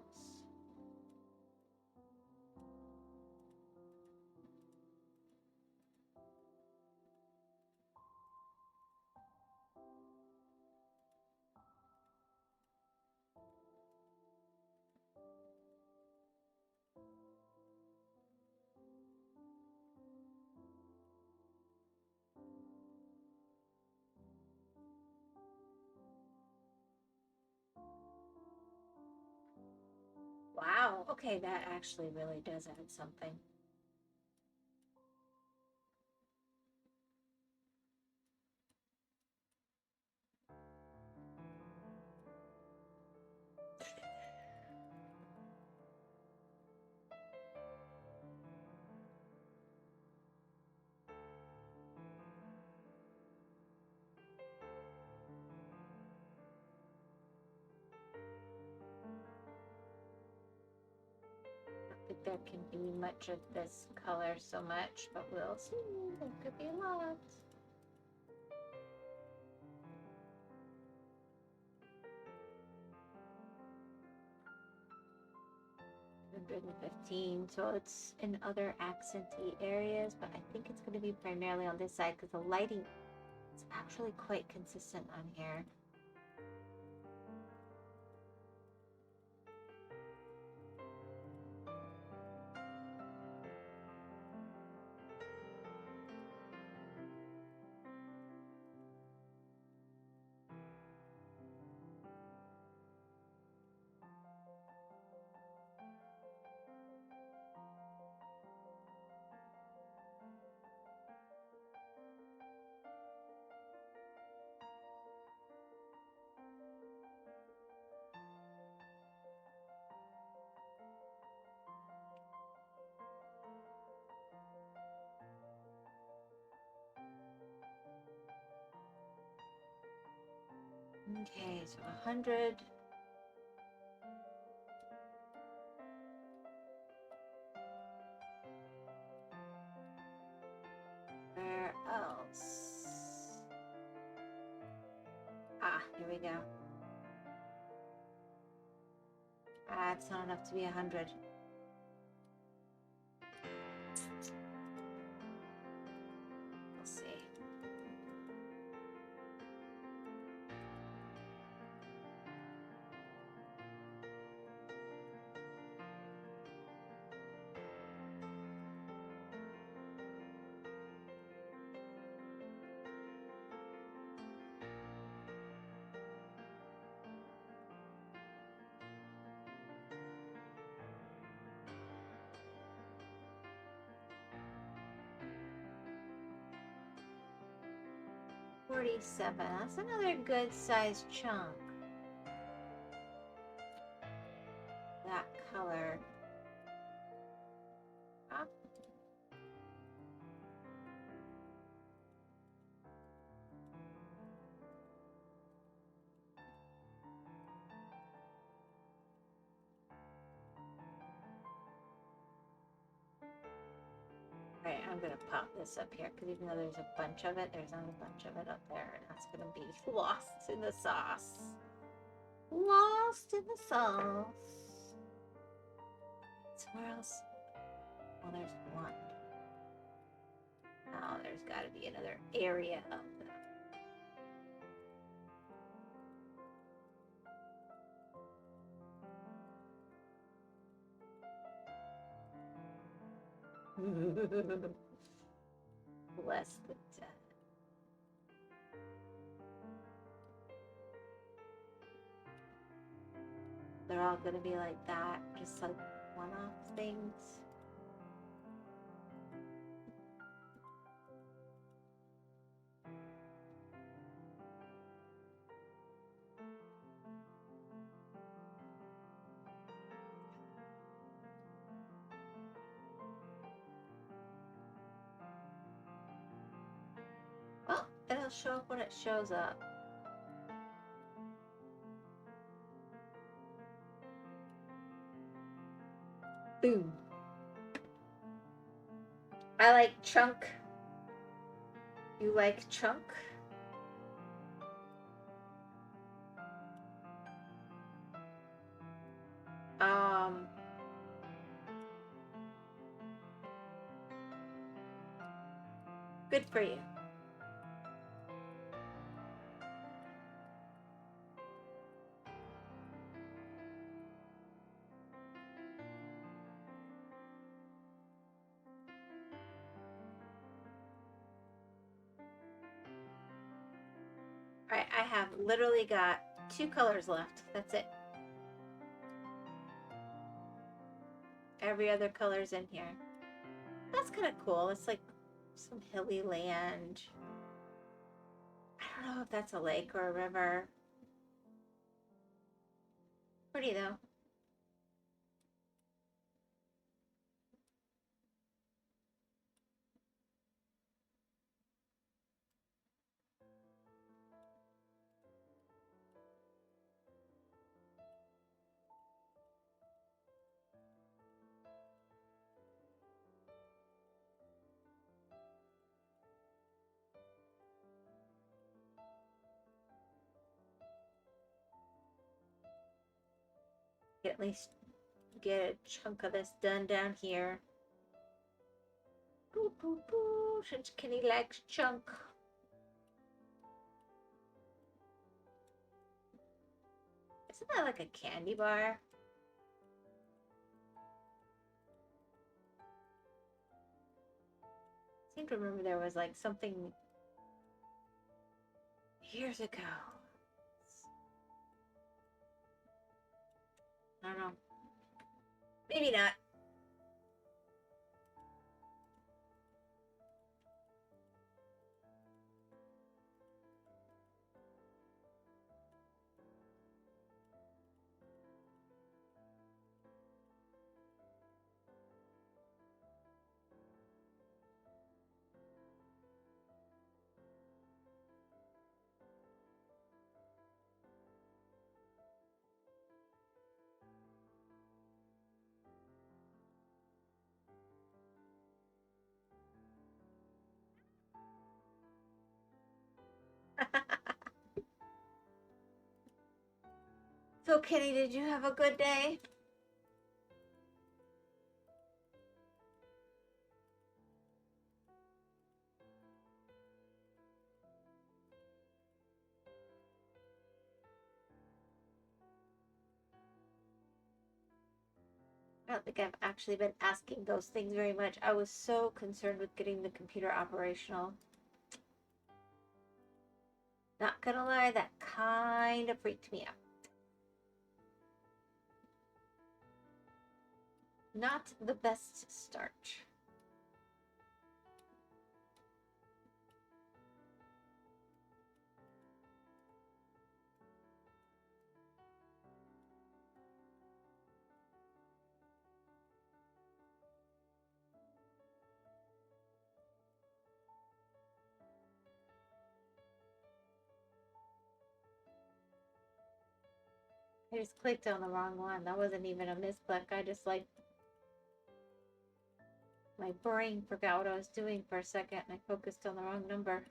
Wow, okay, that actually really does add something. I don't think there can be much of this color so much, but we'll see. There could be a lot. 115, so it's in other accenty areas, but I think it's going to be primarily on this side because the lighting is actually quite consistent on here. Okay, so 100. Where else? Ah, here we go. Ah, it's not enough to be 100. We'll see. $47. That's another good sized chunk. That color. Ah. Alright, I'm gonna pop this up here because even though there's a bunch of it, there's not a bunch of it up there, and that's gonna be lost in the sauce. Lost in the sauce. Somewhere else. Well, there's one. Oh, there's gotta be another area of them. Less than 10. They're all gonna be like that, just like one-off things. Well, it'll show up when it shows up. Boom. I like chunk. You like chunk? Good for you. Alright, I have literally got 2 colors left. That's it. Every other color's in here. That's kind of cool. It's like some hilly land. I don't know if that's a lake or a river. Pretty though. At least get a chunk of this done down here. Boo, boo, boo, since Kenny likes chunk. Isn't that like a candy bar? I seem to remember there was like something years ago. I don't know. Maybe not. So, Kenny, did you have a good day? I don't think I've actually been asking those things very much. I was so concerned with getting the computer operational. Not gonna lie, that kind of freaked me out. Not the best start. I just clicked on the wrong one. That wasn't even a misclick. I just like my brain forgot what I was doing for a second and I focused on the wrong number.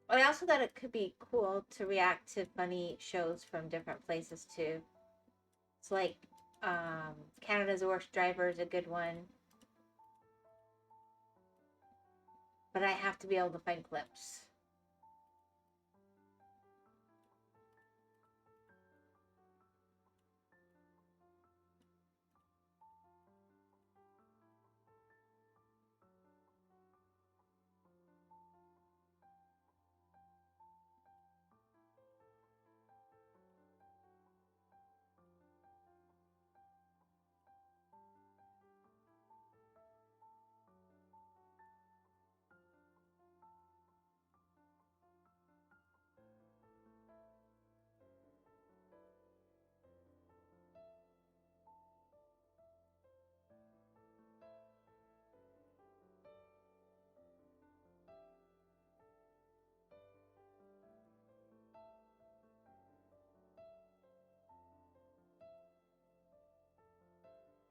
I also thought it could be cool to react to funny shows from different places too. It's like Canada's Worst Driver is a good one. But I have to be able to find clips.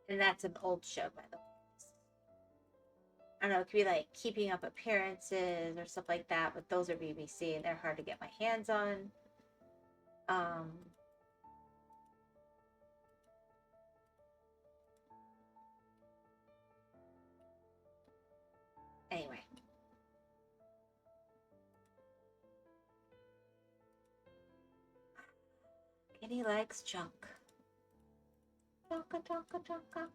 And that's an old show, by the way. I don't know, it could be like Keeping Up Appearances or stuff like that, but those are BBC and they're hard to get my hands on. Anyway. Kitty likes junk. Chonka, chonka, chonka.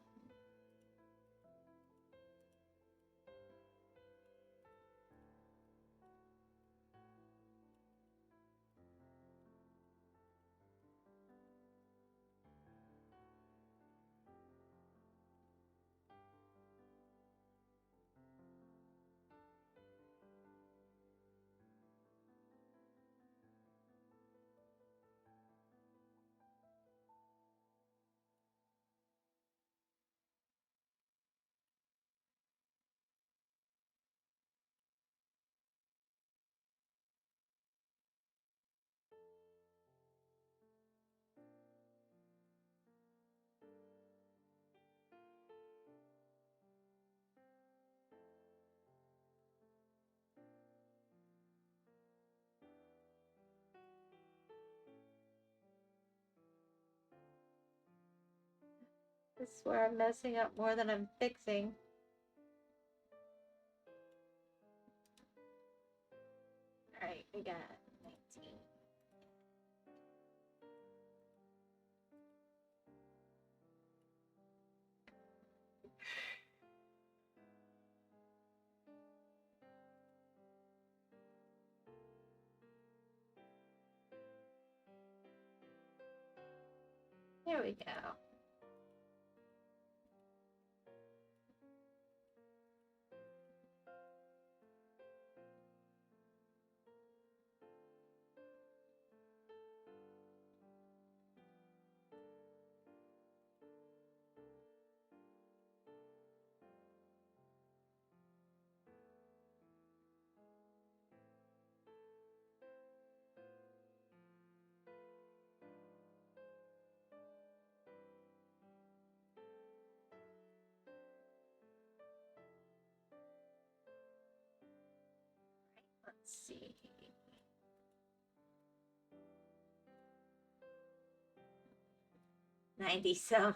This is where I'm messing up more than I'm fixing. Alright, we got 19. There we go. Let's see. $90 some.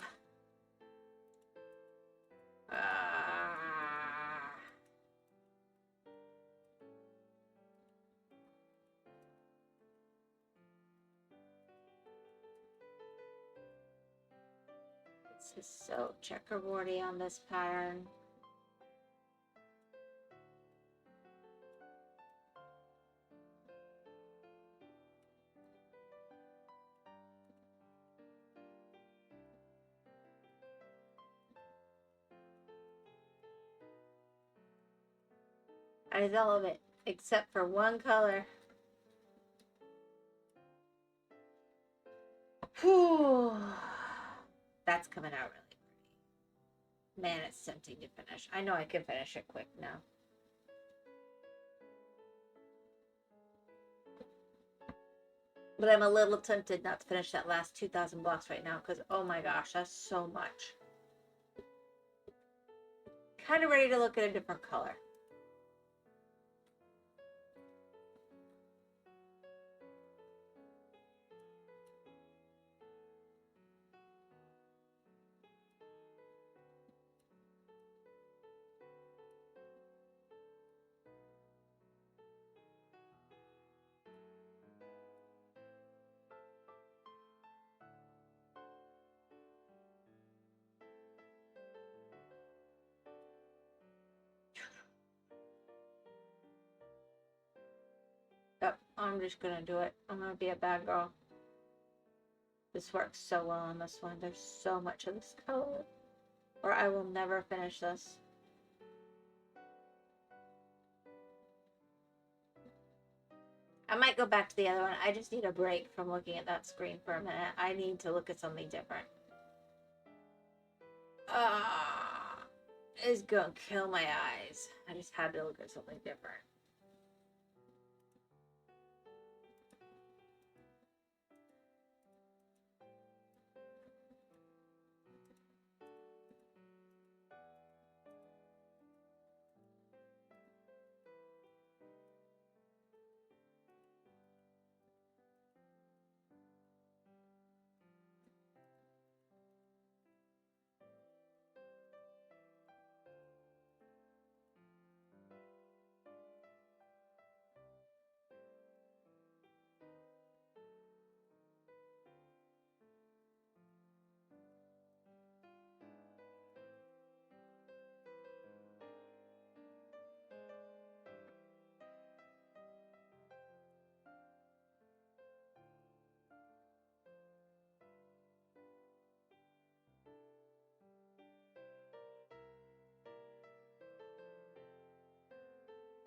This is so checkerboardy on this pattern. That is all of it, except for one color. Whew. That's coming out really pretty. Man, it's tempting to finish. I know I can finish it quick now. But I'm a little tempted not to finish that last 2,000 blocks right now because, oh my gosh, that's so much. Kind of ready to look at a different color. Yep, I'm just gonna do it. I'm gonna be a bad girl. This works so well on this one. There's so much of this color. Or I will never finish this. I might go back to the other one. I just need a break from looking at that screen for a minute. I need to look at something different. It's gonna kill my eyes. I just had to look at something different.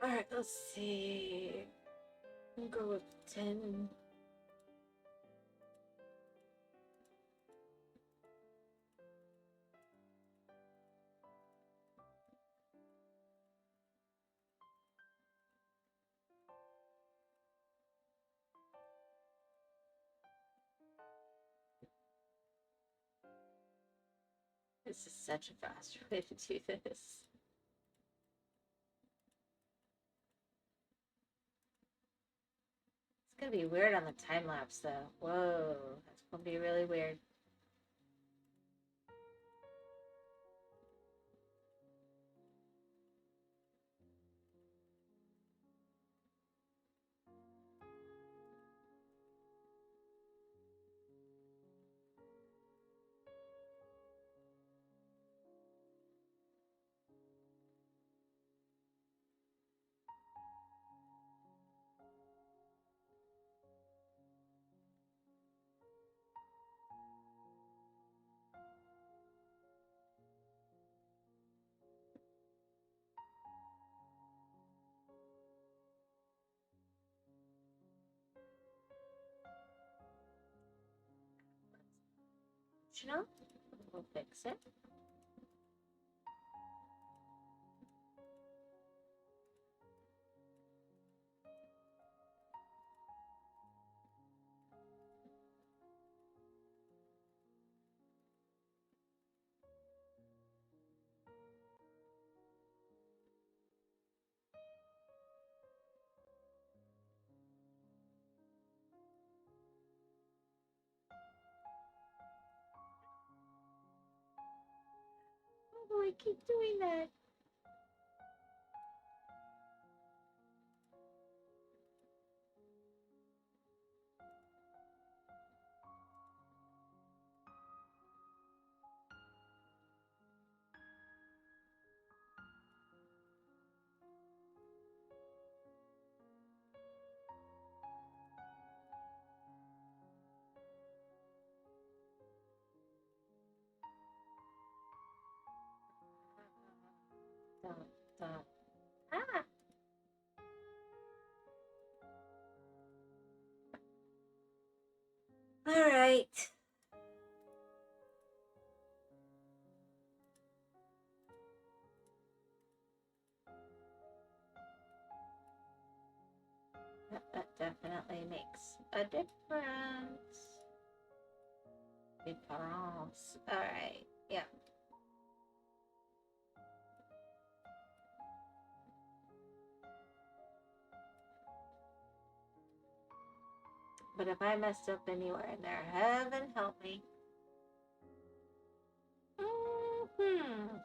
Alright, let's see. We'll go with 10. This is such a fast way to do this. It's gonna be weird on the time lapse though. Whoa, that's gonna be really weird. You know, we'll fix it. Oh, I keep doing that. right. That definitely makes a difference. Difference. All right. Yeah. But if I messed up anywhere in there, heaven help me. Mm-hmm.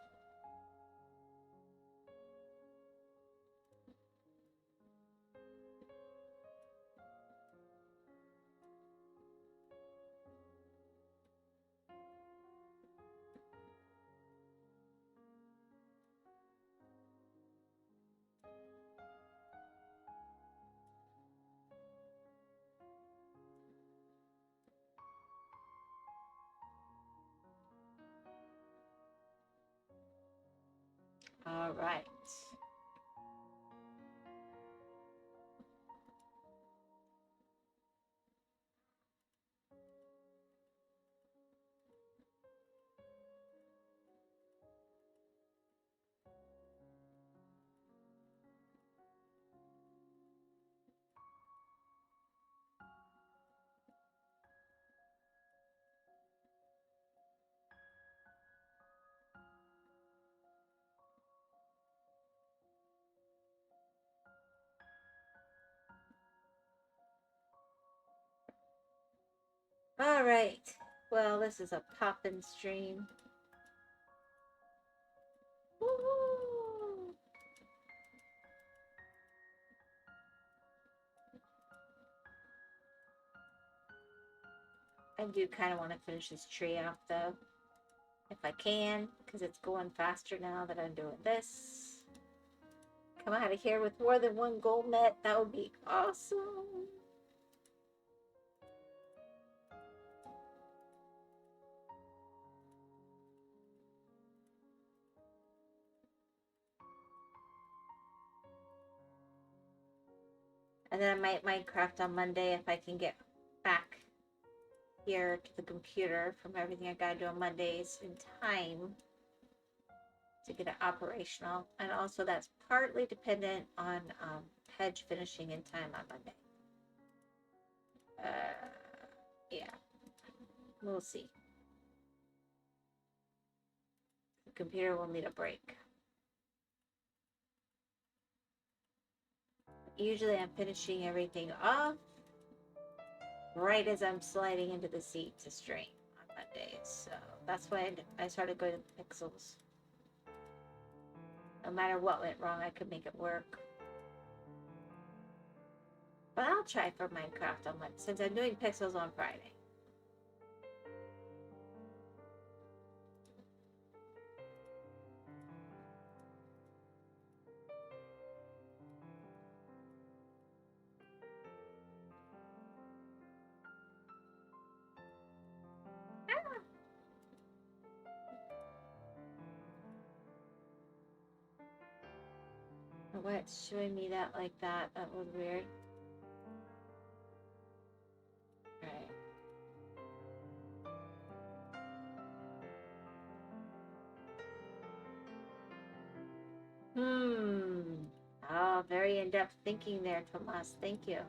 All right. All right. Well, this is a poppin' stream. Woo! I do kind of want to finish this tree off, though, if I can, because it's going faster now that I'm doing this. Come out of here with more than one goal met. That would be awesome. And then I might Minecraft on Monday if I can get back here to the computer from everything I gotta do on Mondays in time to get it operational. And also that's partly dependent on hedge finishing in time on Monday. Yeah, we'll see. The computer will need a break. Usually I'm finishing everything off right as I'm sliding into the seat to stream on Mondays. So that's why I started going to Pixels. No matter what went wrong, I could make it work. But I'll try for Minecraft on Monday, since I'm doing Pixels on Friday. What's showing me that like that? That was weird. Alright. Oh, very in-depth thinking there, Tomas. Thank you.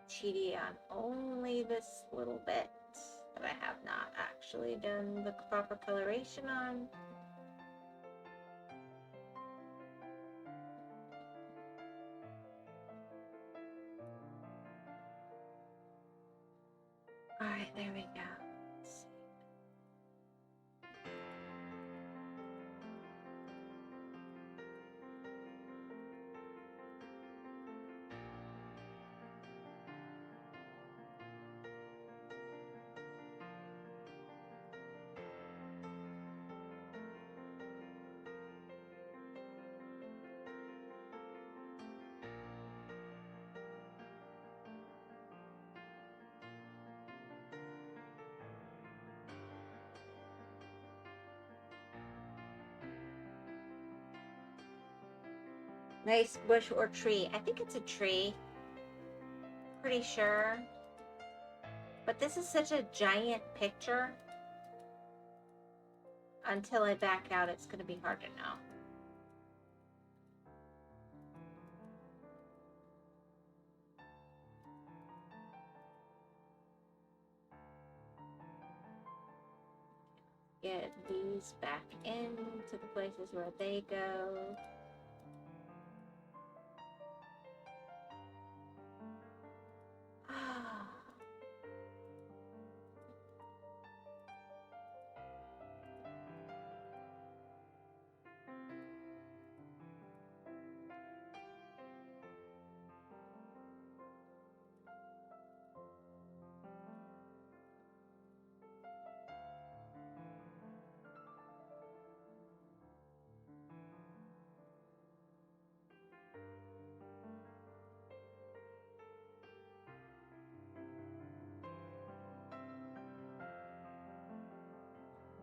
Cheaty on only this little bit that I have not actually done the proper coloration on. Alright, there we go. Let's see. Nice bush or tree. I think it's a tree. Pretty sure. But this is such a giant picture. Until I back out, it's going to be hard to know. Get these back into the places where they go.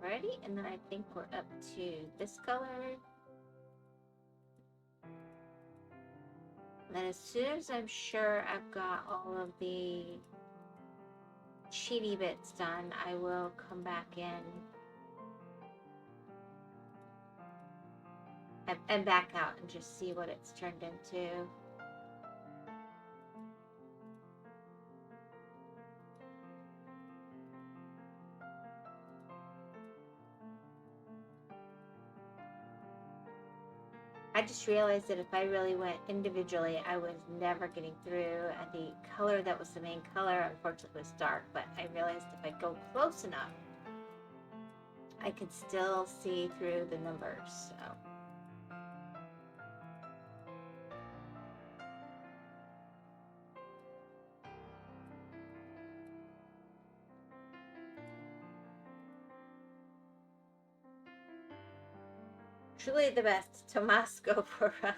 Ready? And then I think we're up to this color. And then as soon as I'm sure I've got all of the cheaty bits done, I will come back in and back out and just see what it's turned into. I just realized that if I really went individually, I was never getting through. And the color that was the main color, unfortunately, was dark. But I realized if I go close enough, I could still see through the numbers. So. Truly the best. Tomas, go for a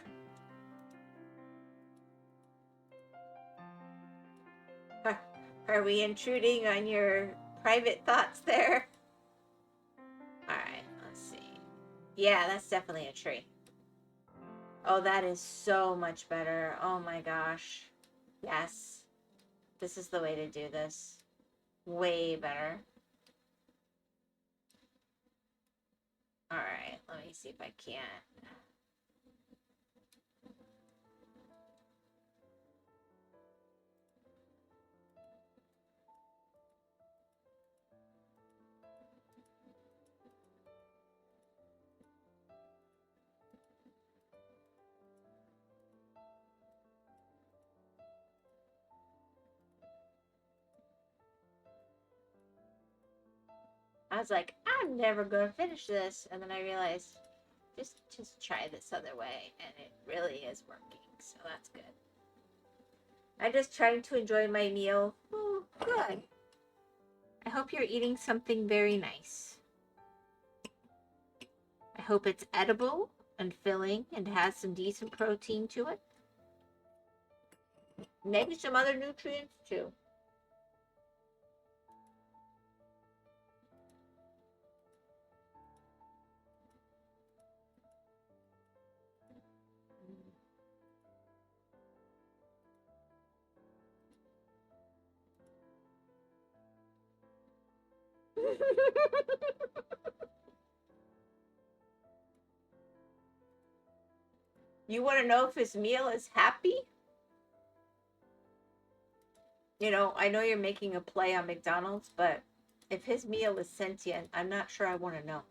run. Are we intruding on your private thoughts there? Alright, let's see. Yeah, that's definitely a tree. Oh, that is so much better. Oh my gosh. Yes. This is the way to do this. Way better. Alright, let me see if I can. I was like, I'm never going to finish this. And then I realized, just try this other way. And it really is working. So that's good. I'm just trying to enjoy my meal. Oh, good. I hope you're eating something very nice. I hope it's edible and filling and has some decent protein to it. Maybe some other nutrients too. You want to know if his meal is happy? You know, I know you're making a play on McDonald's, but if his meal is sentient, I'm not sure I want to know.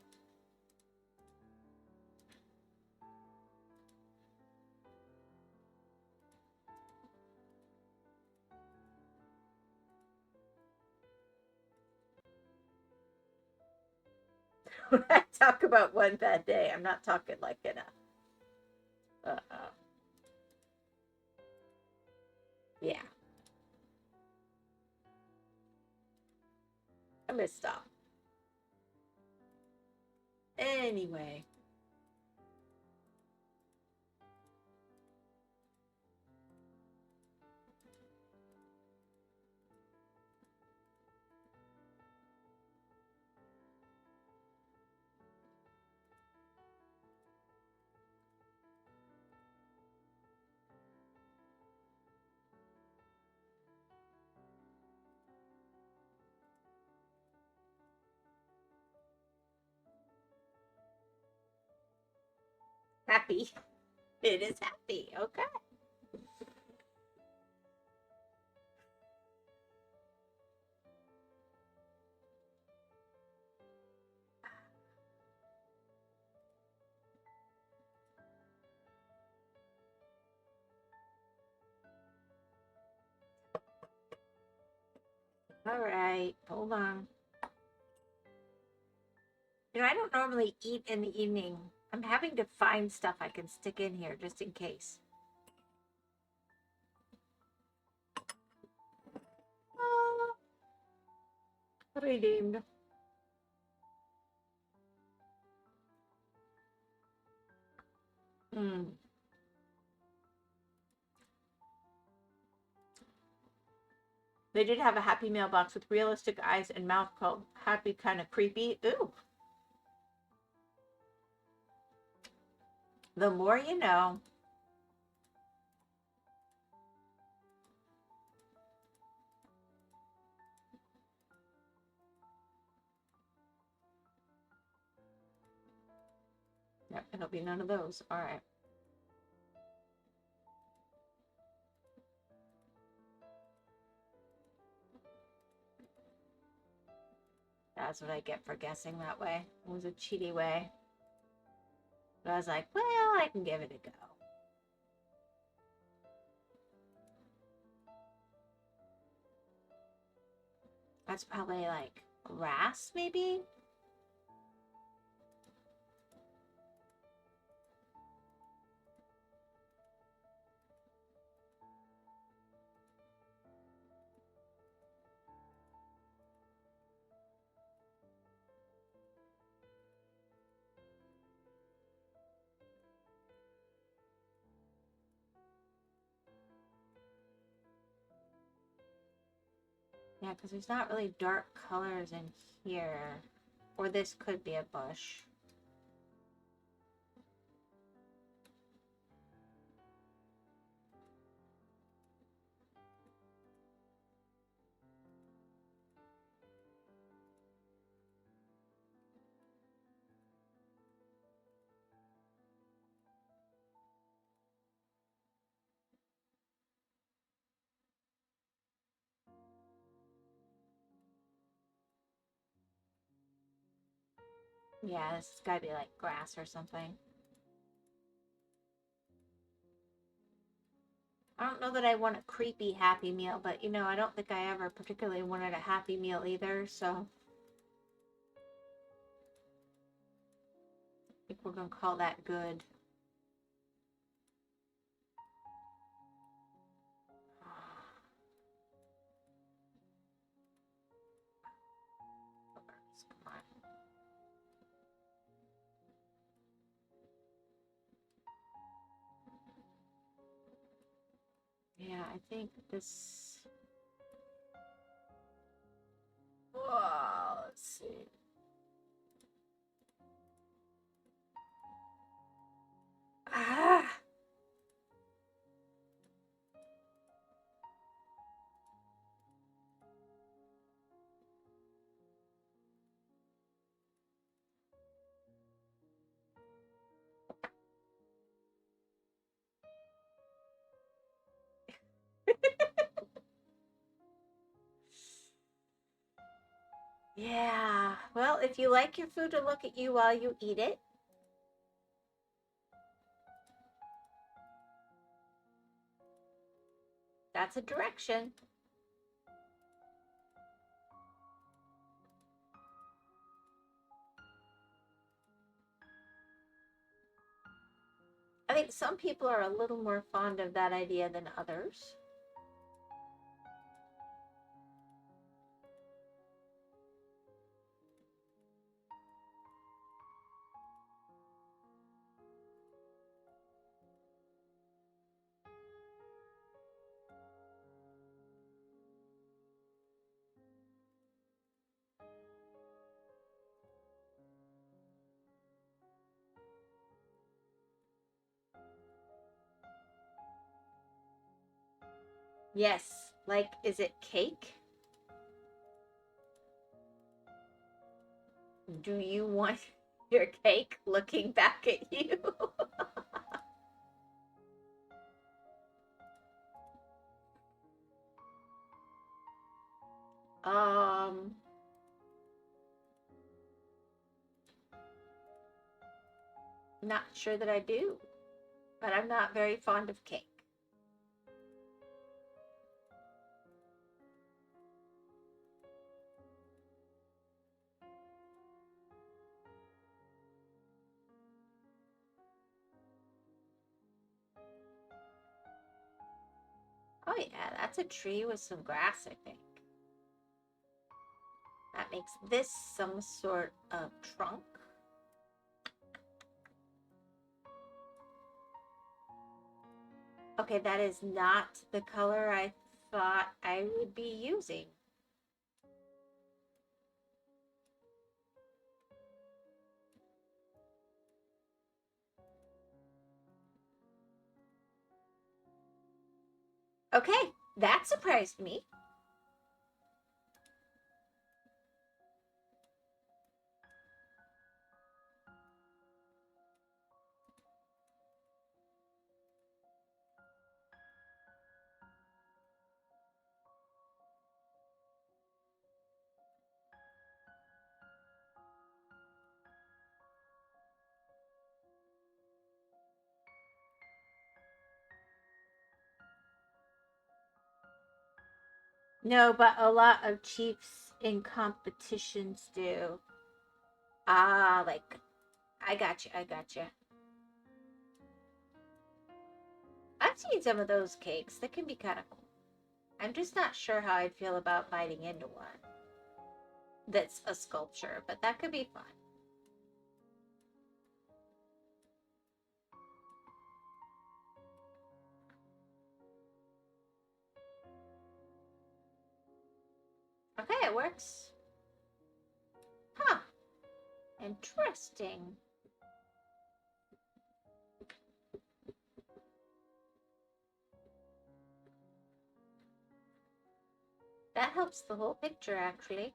When I talk about one bad day, I'm not talking like in a, yeah. I'm gonna stop. Anyway. happy. It is happy. Okay. All right, hold on. You know, I don't normally eat in the evening. I'm having to find stuff I can stick in here just in case. Redeemed. They did have a Happy Meal box with realistic eyes and mouth called Happy Kind of Creepy. Ooh. The more you know. Yep, it'll be none of those. All right. That's what I get for guessing that way. It was a cheaty way. But I was like, well, I can give it a go. That's probably like grass, maybe? Yeah, because there's not really dark colors in here. Or this could be a bush. Yeah, this has got to be like grass or something. I don't know that I want a creepy Happy Meal, but you know, I don't think I ever particularly wanted a Happy Meal either, so I think we're going to call that good. Come on. Yeah, I think this... Whoa, let's see. Ah! Yeah, well, if you like your food to look at you while you eat it, that's a direction. I think some people are a little more fond of that idea than others. Yes, like, is it cake? Do you want your cake looking back at you? Not sure that I do, but I'm not very fond of cake. Oh yeah, that's a tree with some grass, I think. That makes this some sort of trunk. Okay, that is not the color I thought I would be using. Okay, that surprised me. No, but a lot of chiefs in competitions do. Ah, like, I got you, I got you. I've seen some of those cakes. That can be kind of cool. I'm just not sure how I'd feel about biting into one that's a sculpture, but that could be fun. Okay, it works. Huh. Interesting. That helps the whole picture, actually.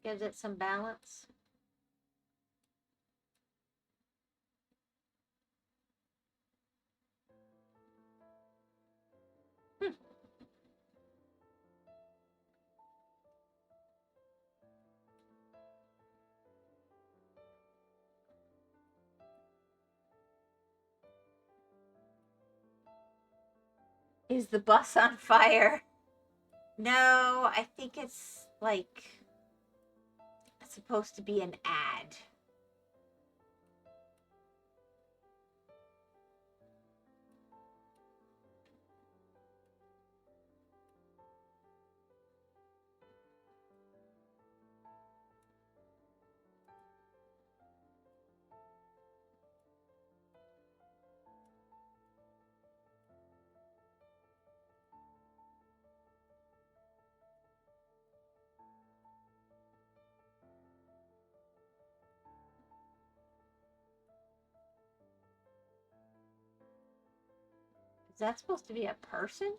Gives it some balance. Hmm. Is the bus on fire? No, I think it's like supposed to be an ad. Is that supposed to be a person?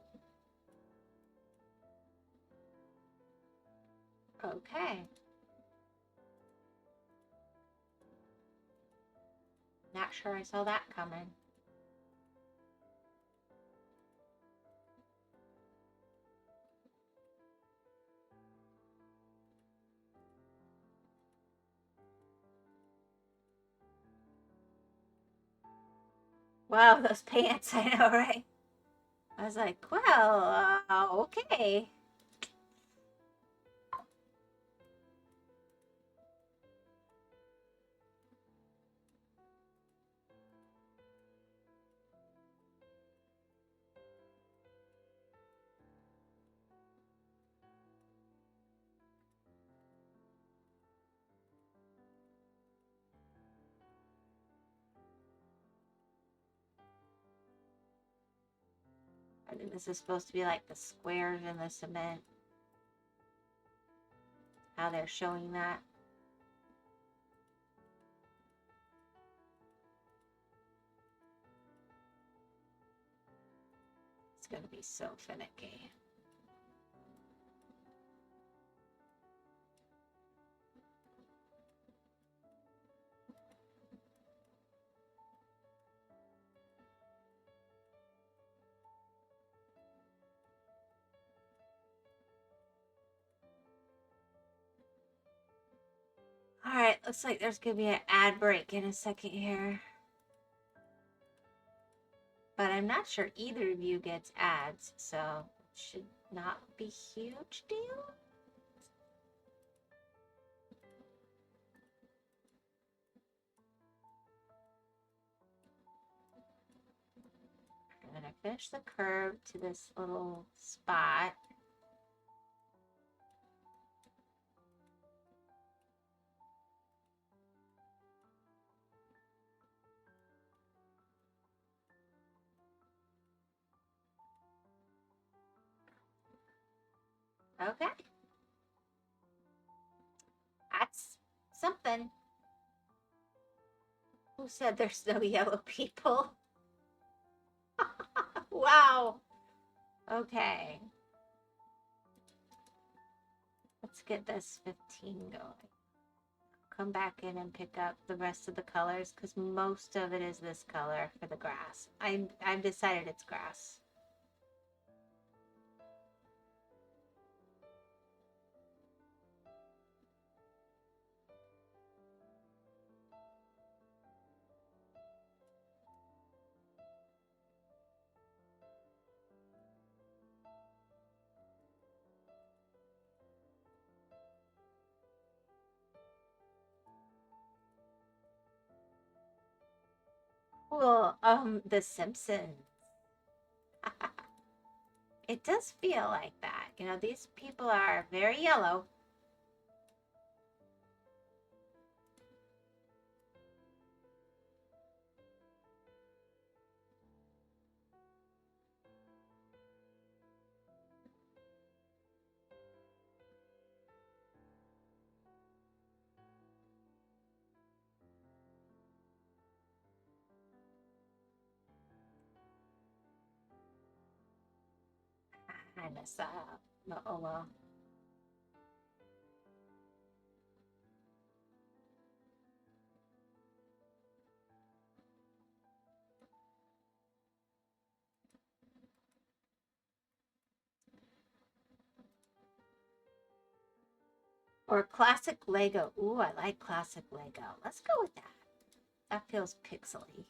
Okay. Not sure I saw that coming. Wow, those pants, I know, right? I was like, well, okay. I think this is supposed to be like the squares in the cement. How they're showing that. It's going to be so finicky. Alright, looks like there's gonna be an ad break in a second here. But I'm not sure either of you gets ads, so it should not be a huge deal. I'm gonna finish the curve to this little spot. Okay. That's something. Who said there's no yellow people? Wow. Okay. Let's get this 15 going. Come back in and pick up the rest of the colors because most of it is this color for the grass. I've decided it's grass. Well, The Simpsons. It does feel like that. You know, these people are very yellow. I messed that up. But oh well. Or classic Lego. Ooh, I like classic Lego. Let's go with that. That feels pixely.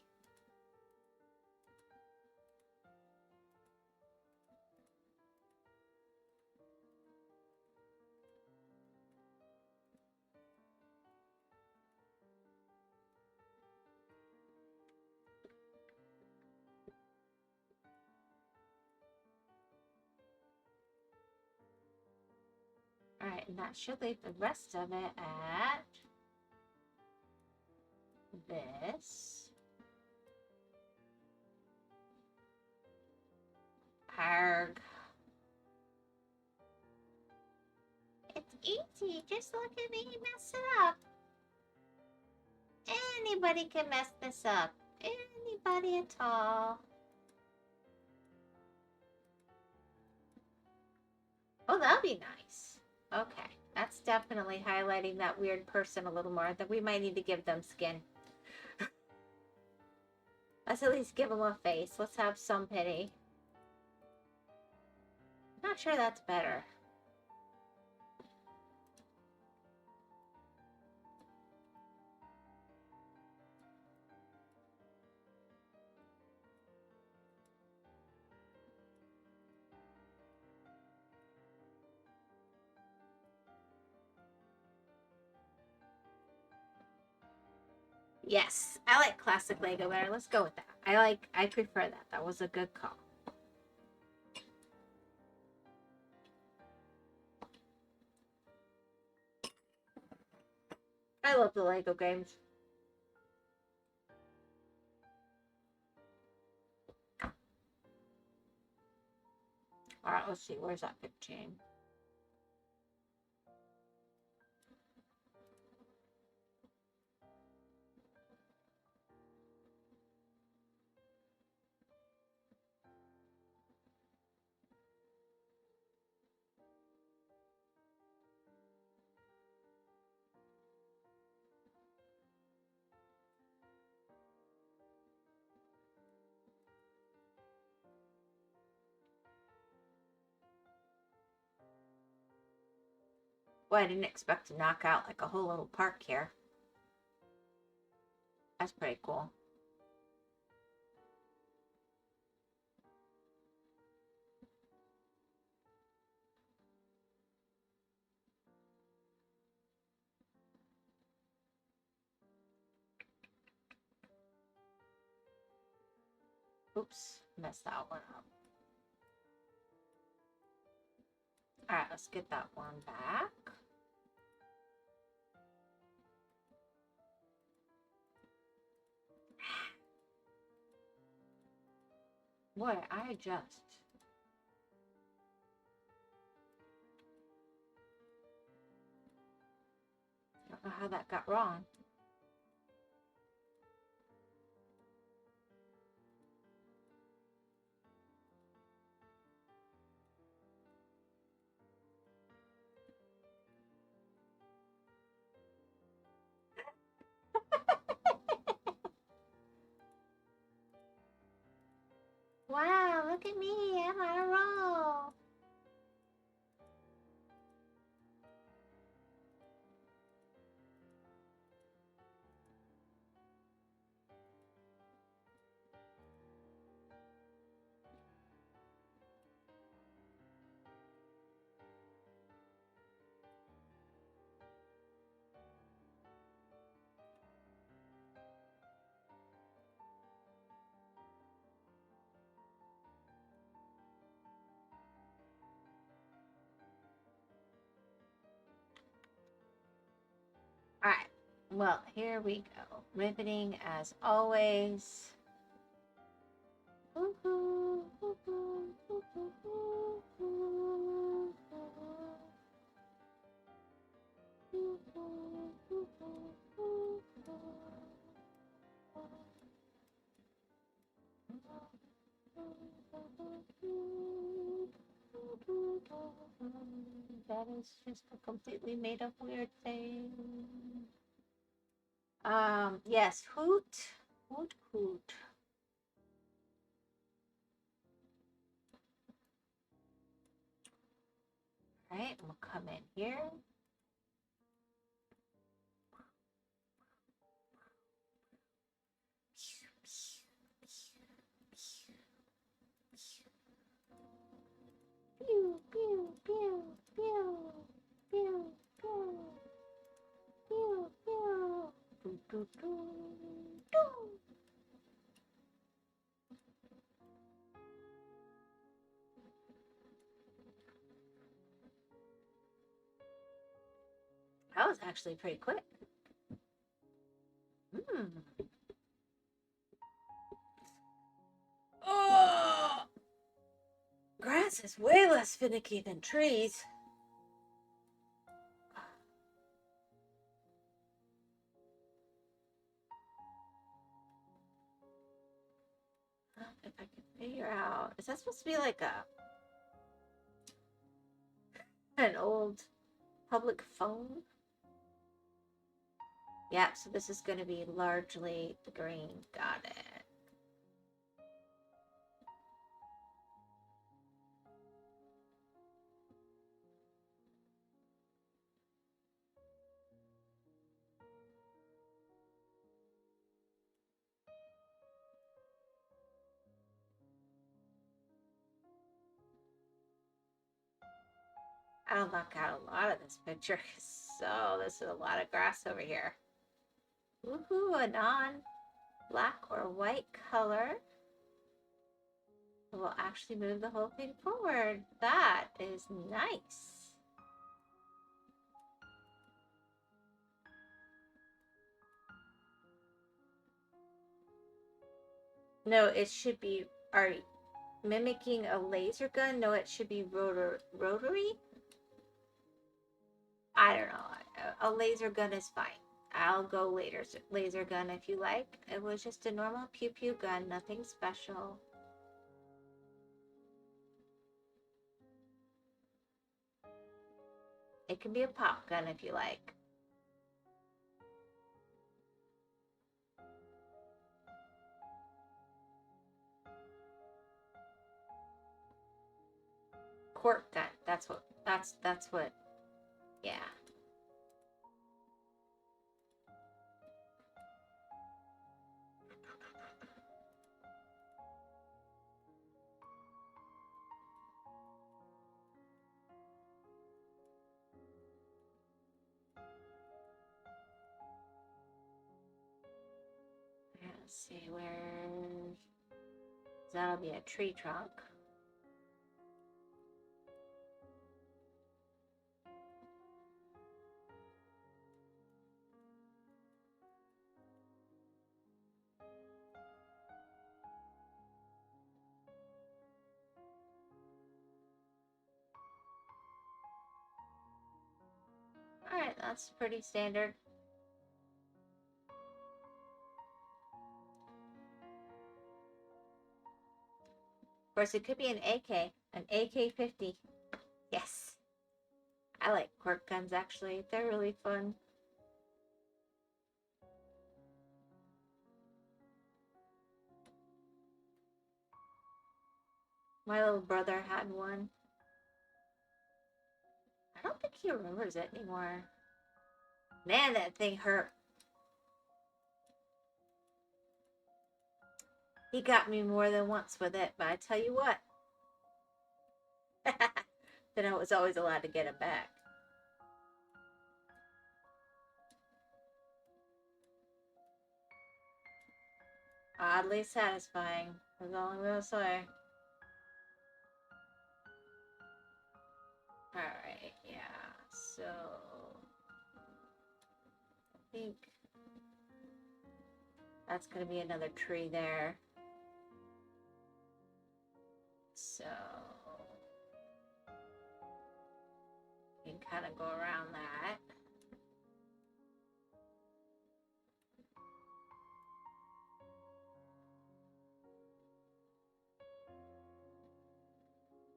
Alright, and that should leave the rest of it at this. Arg. It's easy. Just look at me mess it up. Anybody can mess this up. Anybody at all. Oh, that'd be nice. Okay, that's definitely highlighting that weird person a little more. That we might need to give them skin. Let's at least give them a face. Let's have some pity. Not sure that's better. Yes, I like classic Lego better. Let's go with that. I prefer that. That was a good call. I love the Lego games. All right, let's see. Where's that 15? Well, I didn't expect to knock out like a whole little park here. That's pretty cool. Oops, messed that one up. Alright, let's get that one back. Boy, I just... don't know how that got wrong. Wow, look at me, I'm on a roll. Alright, well, here we go. Riveting as always. That is just a completely made up weird thing. Yes, hoot, hoot, hoot. All right, we'll come in here. Pew, pew, pew, pew, pew, pew, pew, pew, doo, doo, doo, doo. That was actually pretty quick. Oh, grass is way less finicky than trees. If I can figure out, is that supposed to be like an old public phone? Yeah, so this is going to be largely green. Got it. I'll knock out a lot of this picture. So this is a lot of grass over here. Woohoo, a non-black or white color will actually move the whole thing forward. That is nice. No, it should be, are you mimicking a laser gun? No, it should be rotary? I don't know. A laser gun is fine. I'll go laser gun if you like. It was just a normal pew pew gun, nothing special. It can be a pop gun if you like. Cork gun. That's what, yeah. Let's see where. That'll be a tree trunk. Alright, that's pretty standard. Of course, it could be an AK-50. Yes. I like quirk guns, actually. They're really fun. My little brother had one. I don't think he remembers it anymore. Man, that thing hurt. He got me more than once with it, but I tell you what. Then I was always allowed to get it back. Oddly satisfying. That's all I'm gonna say. Alright, yeah, so I think that's gonna be another tree there. So you can kind of go around that.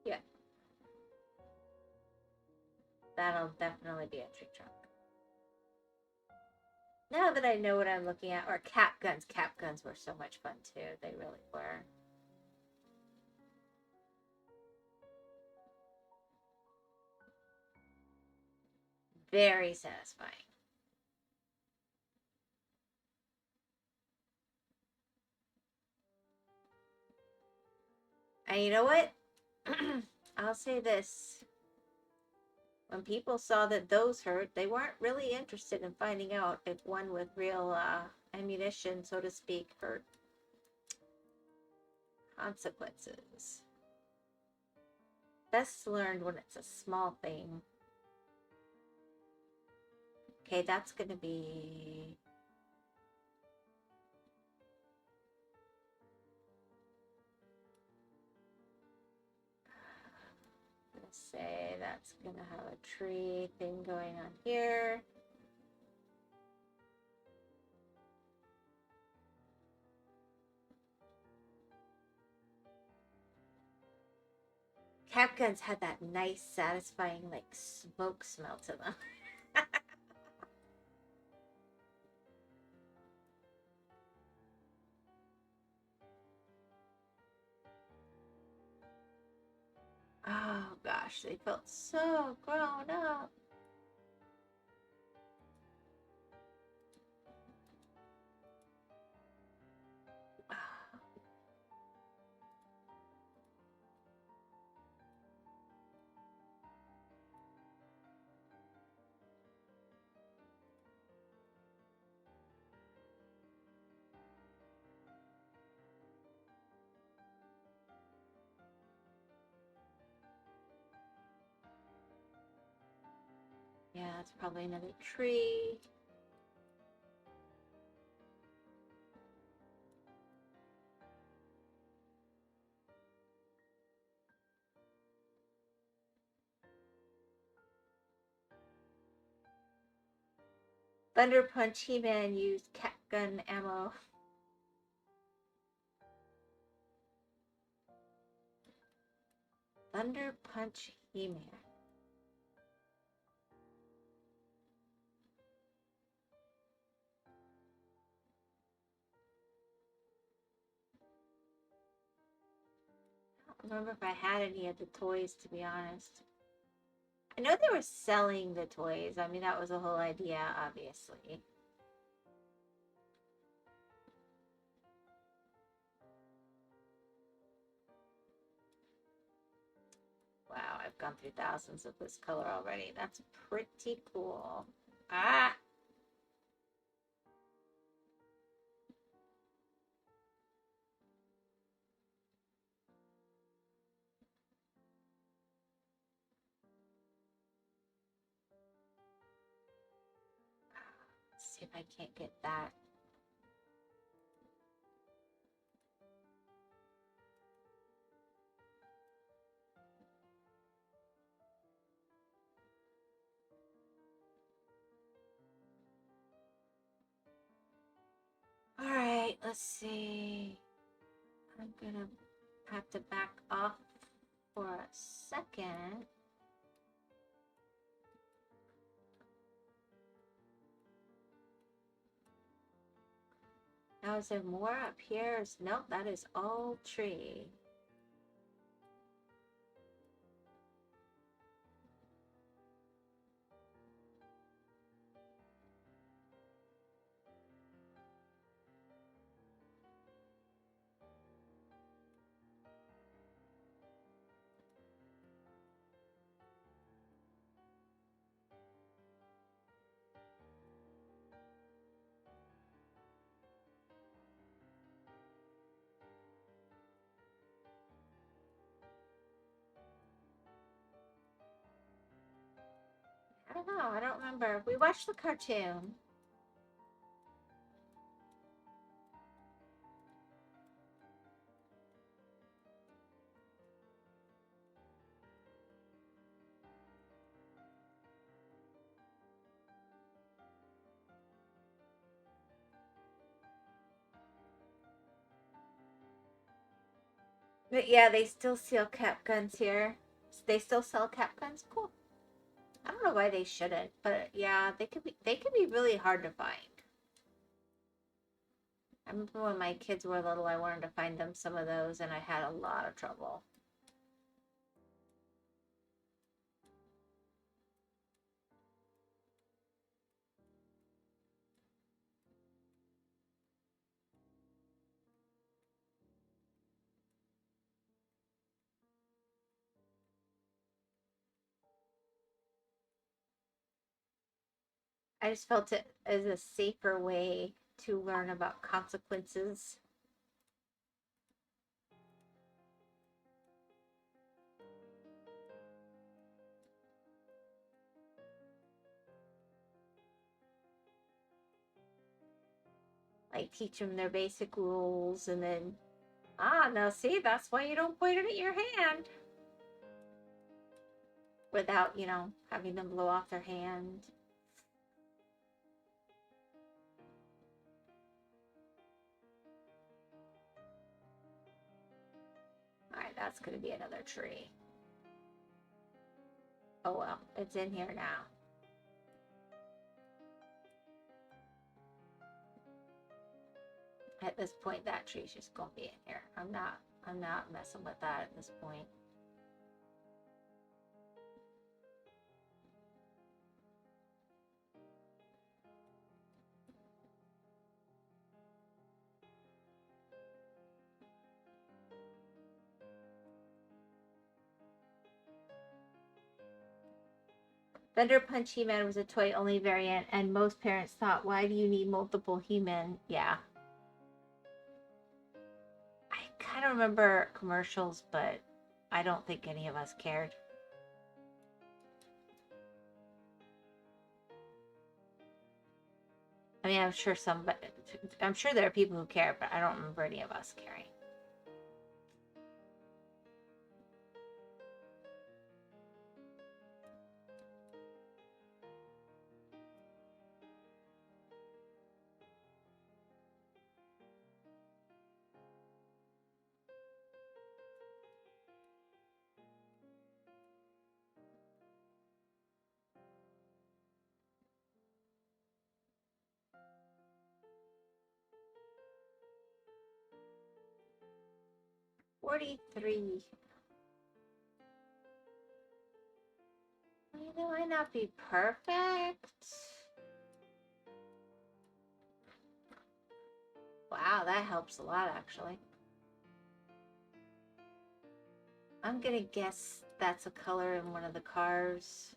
Yeah. That'll definitely be a tree trunk. Now that I know what I'm looking at, or cap guns. Cap guns were so much fun too. They really were. Very satisfying. And you know what? I'll say this. When people saw that those hurt, they weren't really interested in finding out if one with real ammunition, so to speak, hurt. Consequences. Best learned when it's a small thing. Okay, that's gonna be... Let's say that's gonna have a tree thing going on here. Cap guns had that nice, satisfying, like, smoke smell to them. Oh gosh, they felt so grown up. Yeah, that's probably another tree. Thunder Punch He-Man used cap gun ammo. Thunder Punch He-Man. I don't remember if I had any of the toys, to be honest. I know they were selling the toys. I mean, that was the whole idea, obviously. Wow, I've gone through thousands of this color already. That's pretty cool. Ah! see if I can't get that. All right, let's see. I'm gonna have to back off for a second. Now, is there more up here? Nope, that is all tree. I don't know. I don't remember. We watched the cartoon. But yeah, they still sell cap guns here. They still sell cap guns. Cool. I don't know why they shouldn't, but yeah, they could be really hard to find. I remember when my kids were little, I wanted to find them some of those, and I had a lot of trouble. I just felt it as a safer way to learn about consequences. Like teach them their basic rules, and then, now see, that's why you don't point it at your hand. Without, having them blow off their hand. Alright, that's going to be another tree. Oh well, it's in here now. At this point, that tree's just going to be in here. I'm not messing with that at this point. Thunder Punch He-Man was a toy-only variant, and most parents thought, why do you need multiple He-Men? Yeah. I kind of remember commercials, but I don't think any of us cared. I mean, I'm sure there are people who care, but I don't remember any of us caring. $43. That might not be perfect. Wow, that helps a lot, actually. I'm gonna guess that's a color in one of the cars.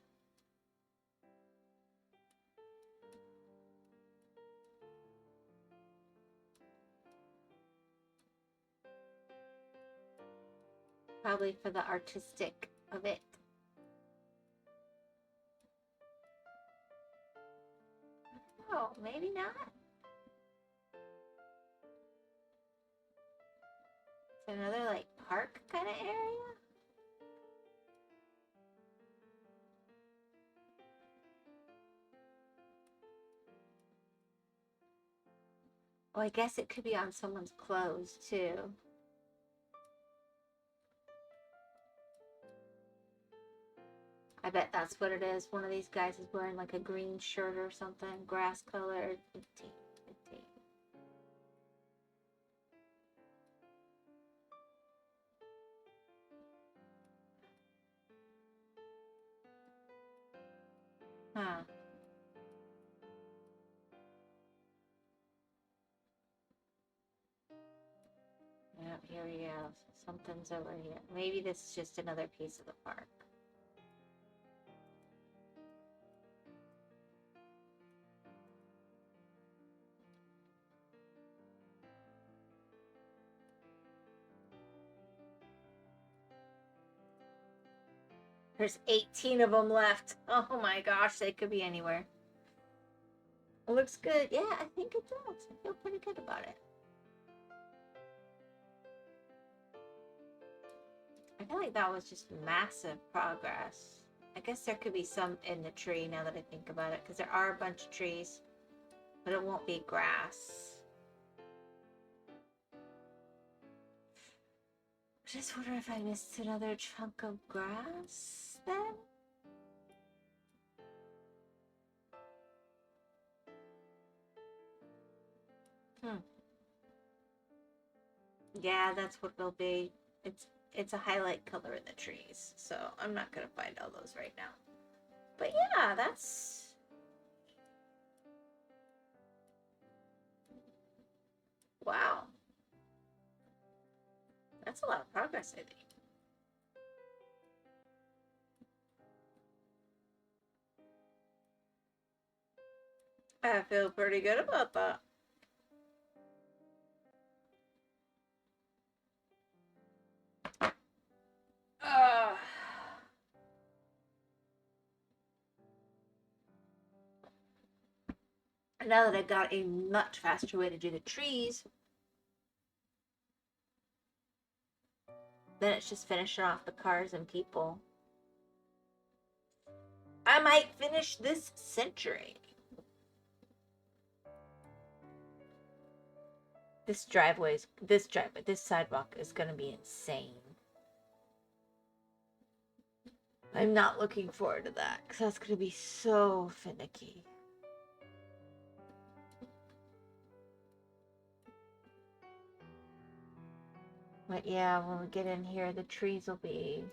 Probably for the artistic of it. know. Maybe not. It's another, like, park kind of area. Oh, I guess it could be on someone's clothes, too. I bet that's what it is. One of these guys is wearing like a green shirt or something, grass colored. 15, 15. Huh. Yep, here we go. Something's over here. Maybe this is just another piece of the park. There's 18 of them left. Oh my gosh, they could be anywhere. It looks good. Yeah, I think it does. I feel pretty good about it. I feel like that was just massive progress. I guess there could be some in the tree now that I think about it, because there are a bunch of trees, but it won't be grass. I just wonder if I missed another chunk of grass then? Yeah, that's what it'll be. It's a highlight color in the trees, so I'm not gonna find all those right now. But yeah, that's... Wow. That's a lot of progress, I think. I feel pretty good about that. Now that I got a much faster way to do the trees, then it's just finishing off the cars and people. I might finish this century. This sidewalk is gonna be insane. I'm not looking forward to that, because that's gonna be so finicky. But yeah, when we get in here, the trees will be...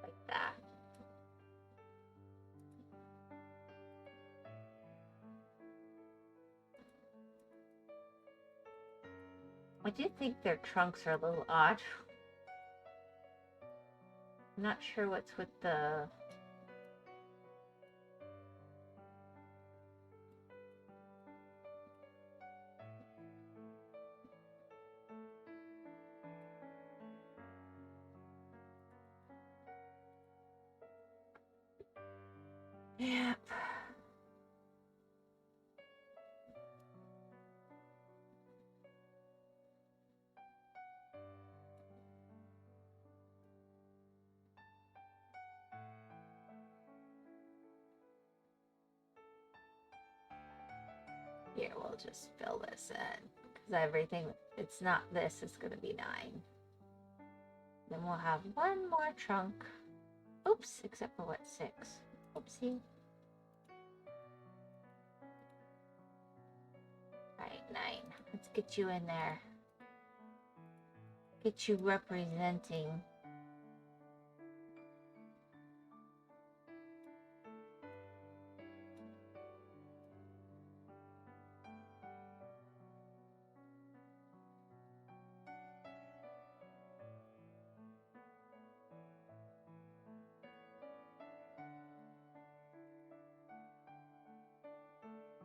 like that. I do think their trunks are a little odd. I'm not sure what's with the... Yep. Here, we'll just fill this in. Because everything, it's not this, it's going to be 9. Then we'll have one more trunk. Oops, except for what, 6. Oopsie. Alright, 9. Let's get you in there. Get you representing.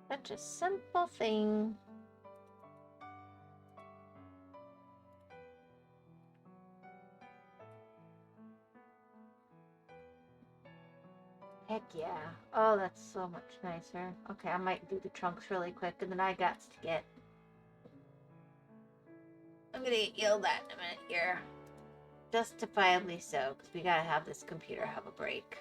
Such a simple thing. Heck yeah. Oh, that's so much nicer. Okay, I might do the trunks really quick, and then I got to get... I'm gonna get yelled at in a minute here. Justifiably so, because we gotta have this computer have a break.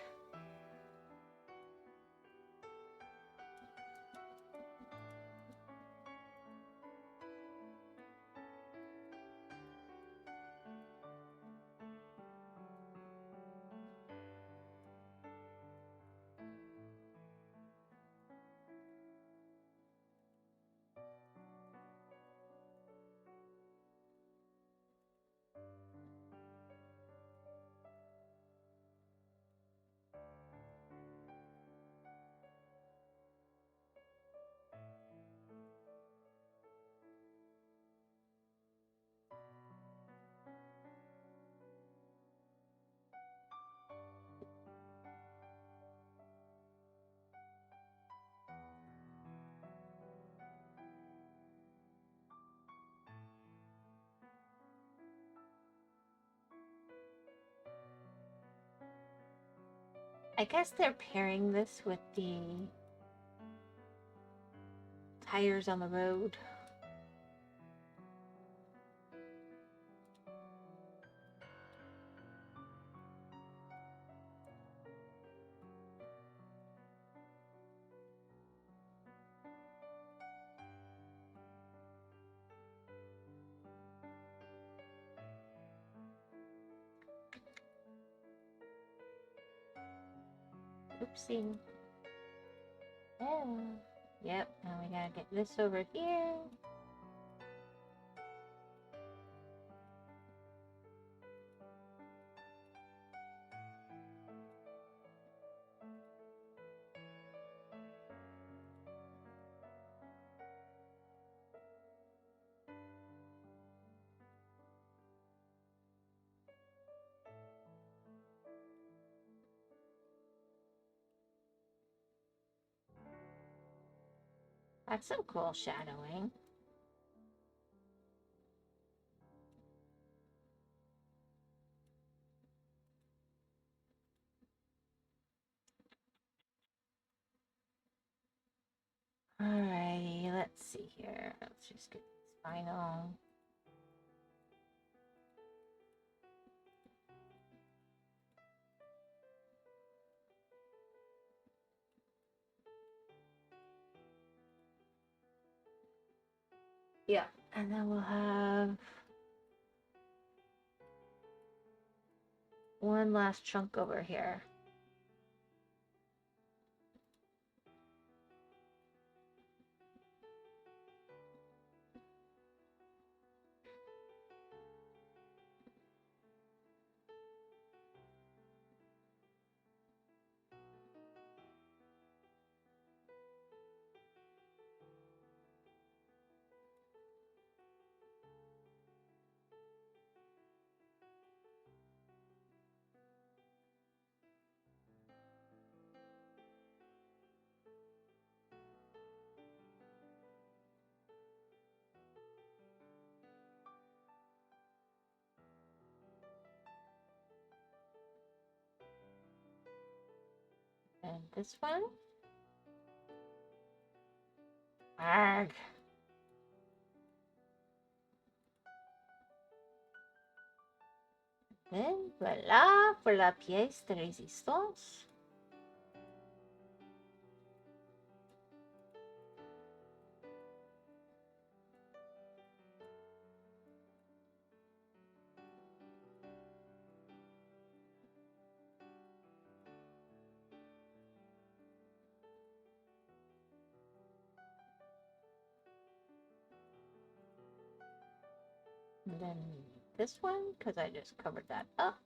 I guess they're pairing this with the tires on the road. Oopsie. Oh. Yep, now we gotta get this over here. That's some cool shadowing. Alrighty, let's see here. Let's just get this final. Yeah, and then we'll have one last chunk over here. And this one. Arg. Then voila for la pièce de résistance. And then this one, because I just covered that up.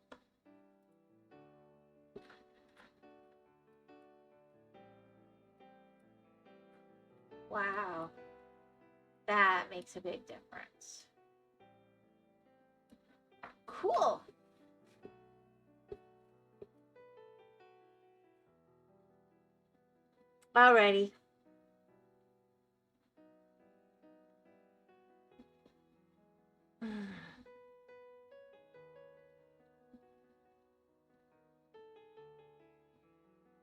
Wow. That makes a big difference. Cool. Alrighty.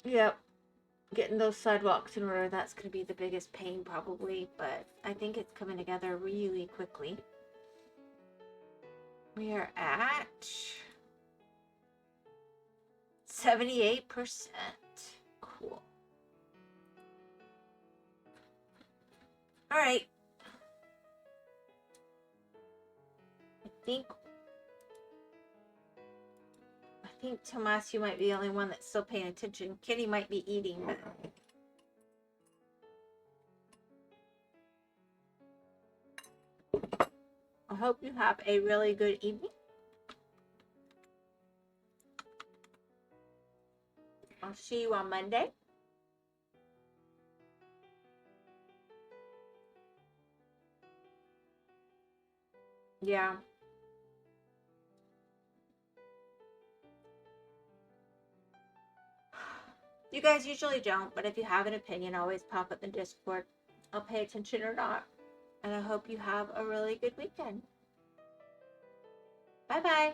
Yep. Getting those sidewalks in order, that's going to be the biggest pain probably, but I think it's coming together really quickly. We are at 78%. Cool. All right. I think Tomas, you might be the only one that's still paying attention. Kitty might be eating, but I hope you have a really good evening. I'll see you on Monday. Yeah. You guys usually don't, but if you have an opinion, always pop up in Discord. I'll pay attention or not. And I hope you have a really good weekend. Bye-bye.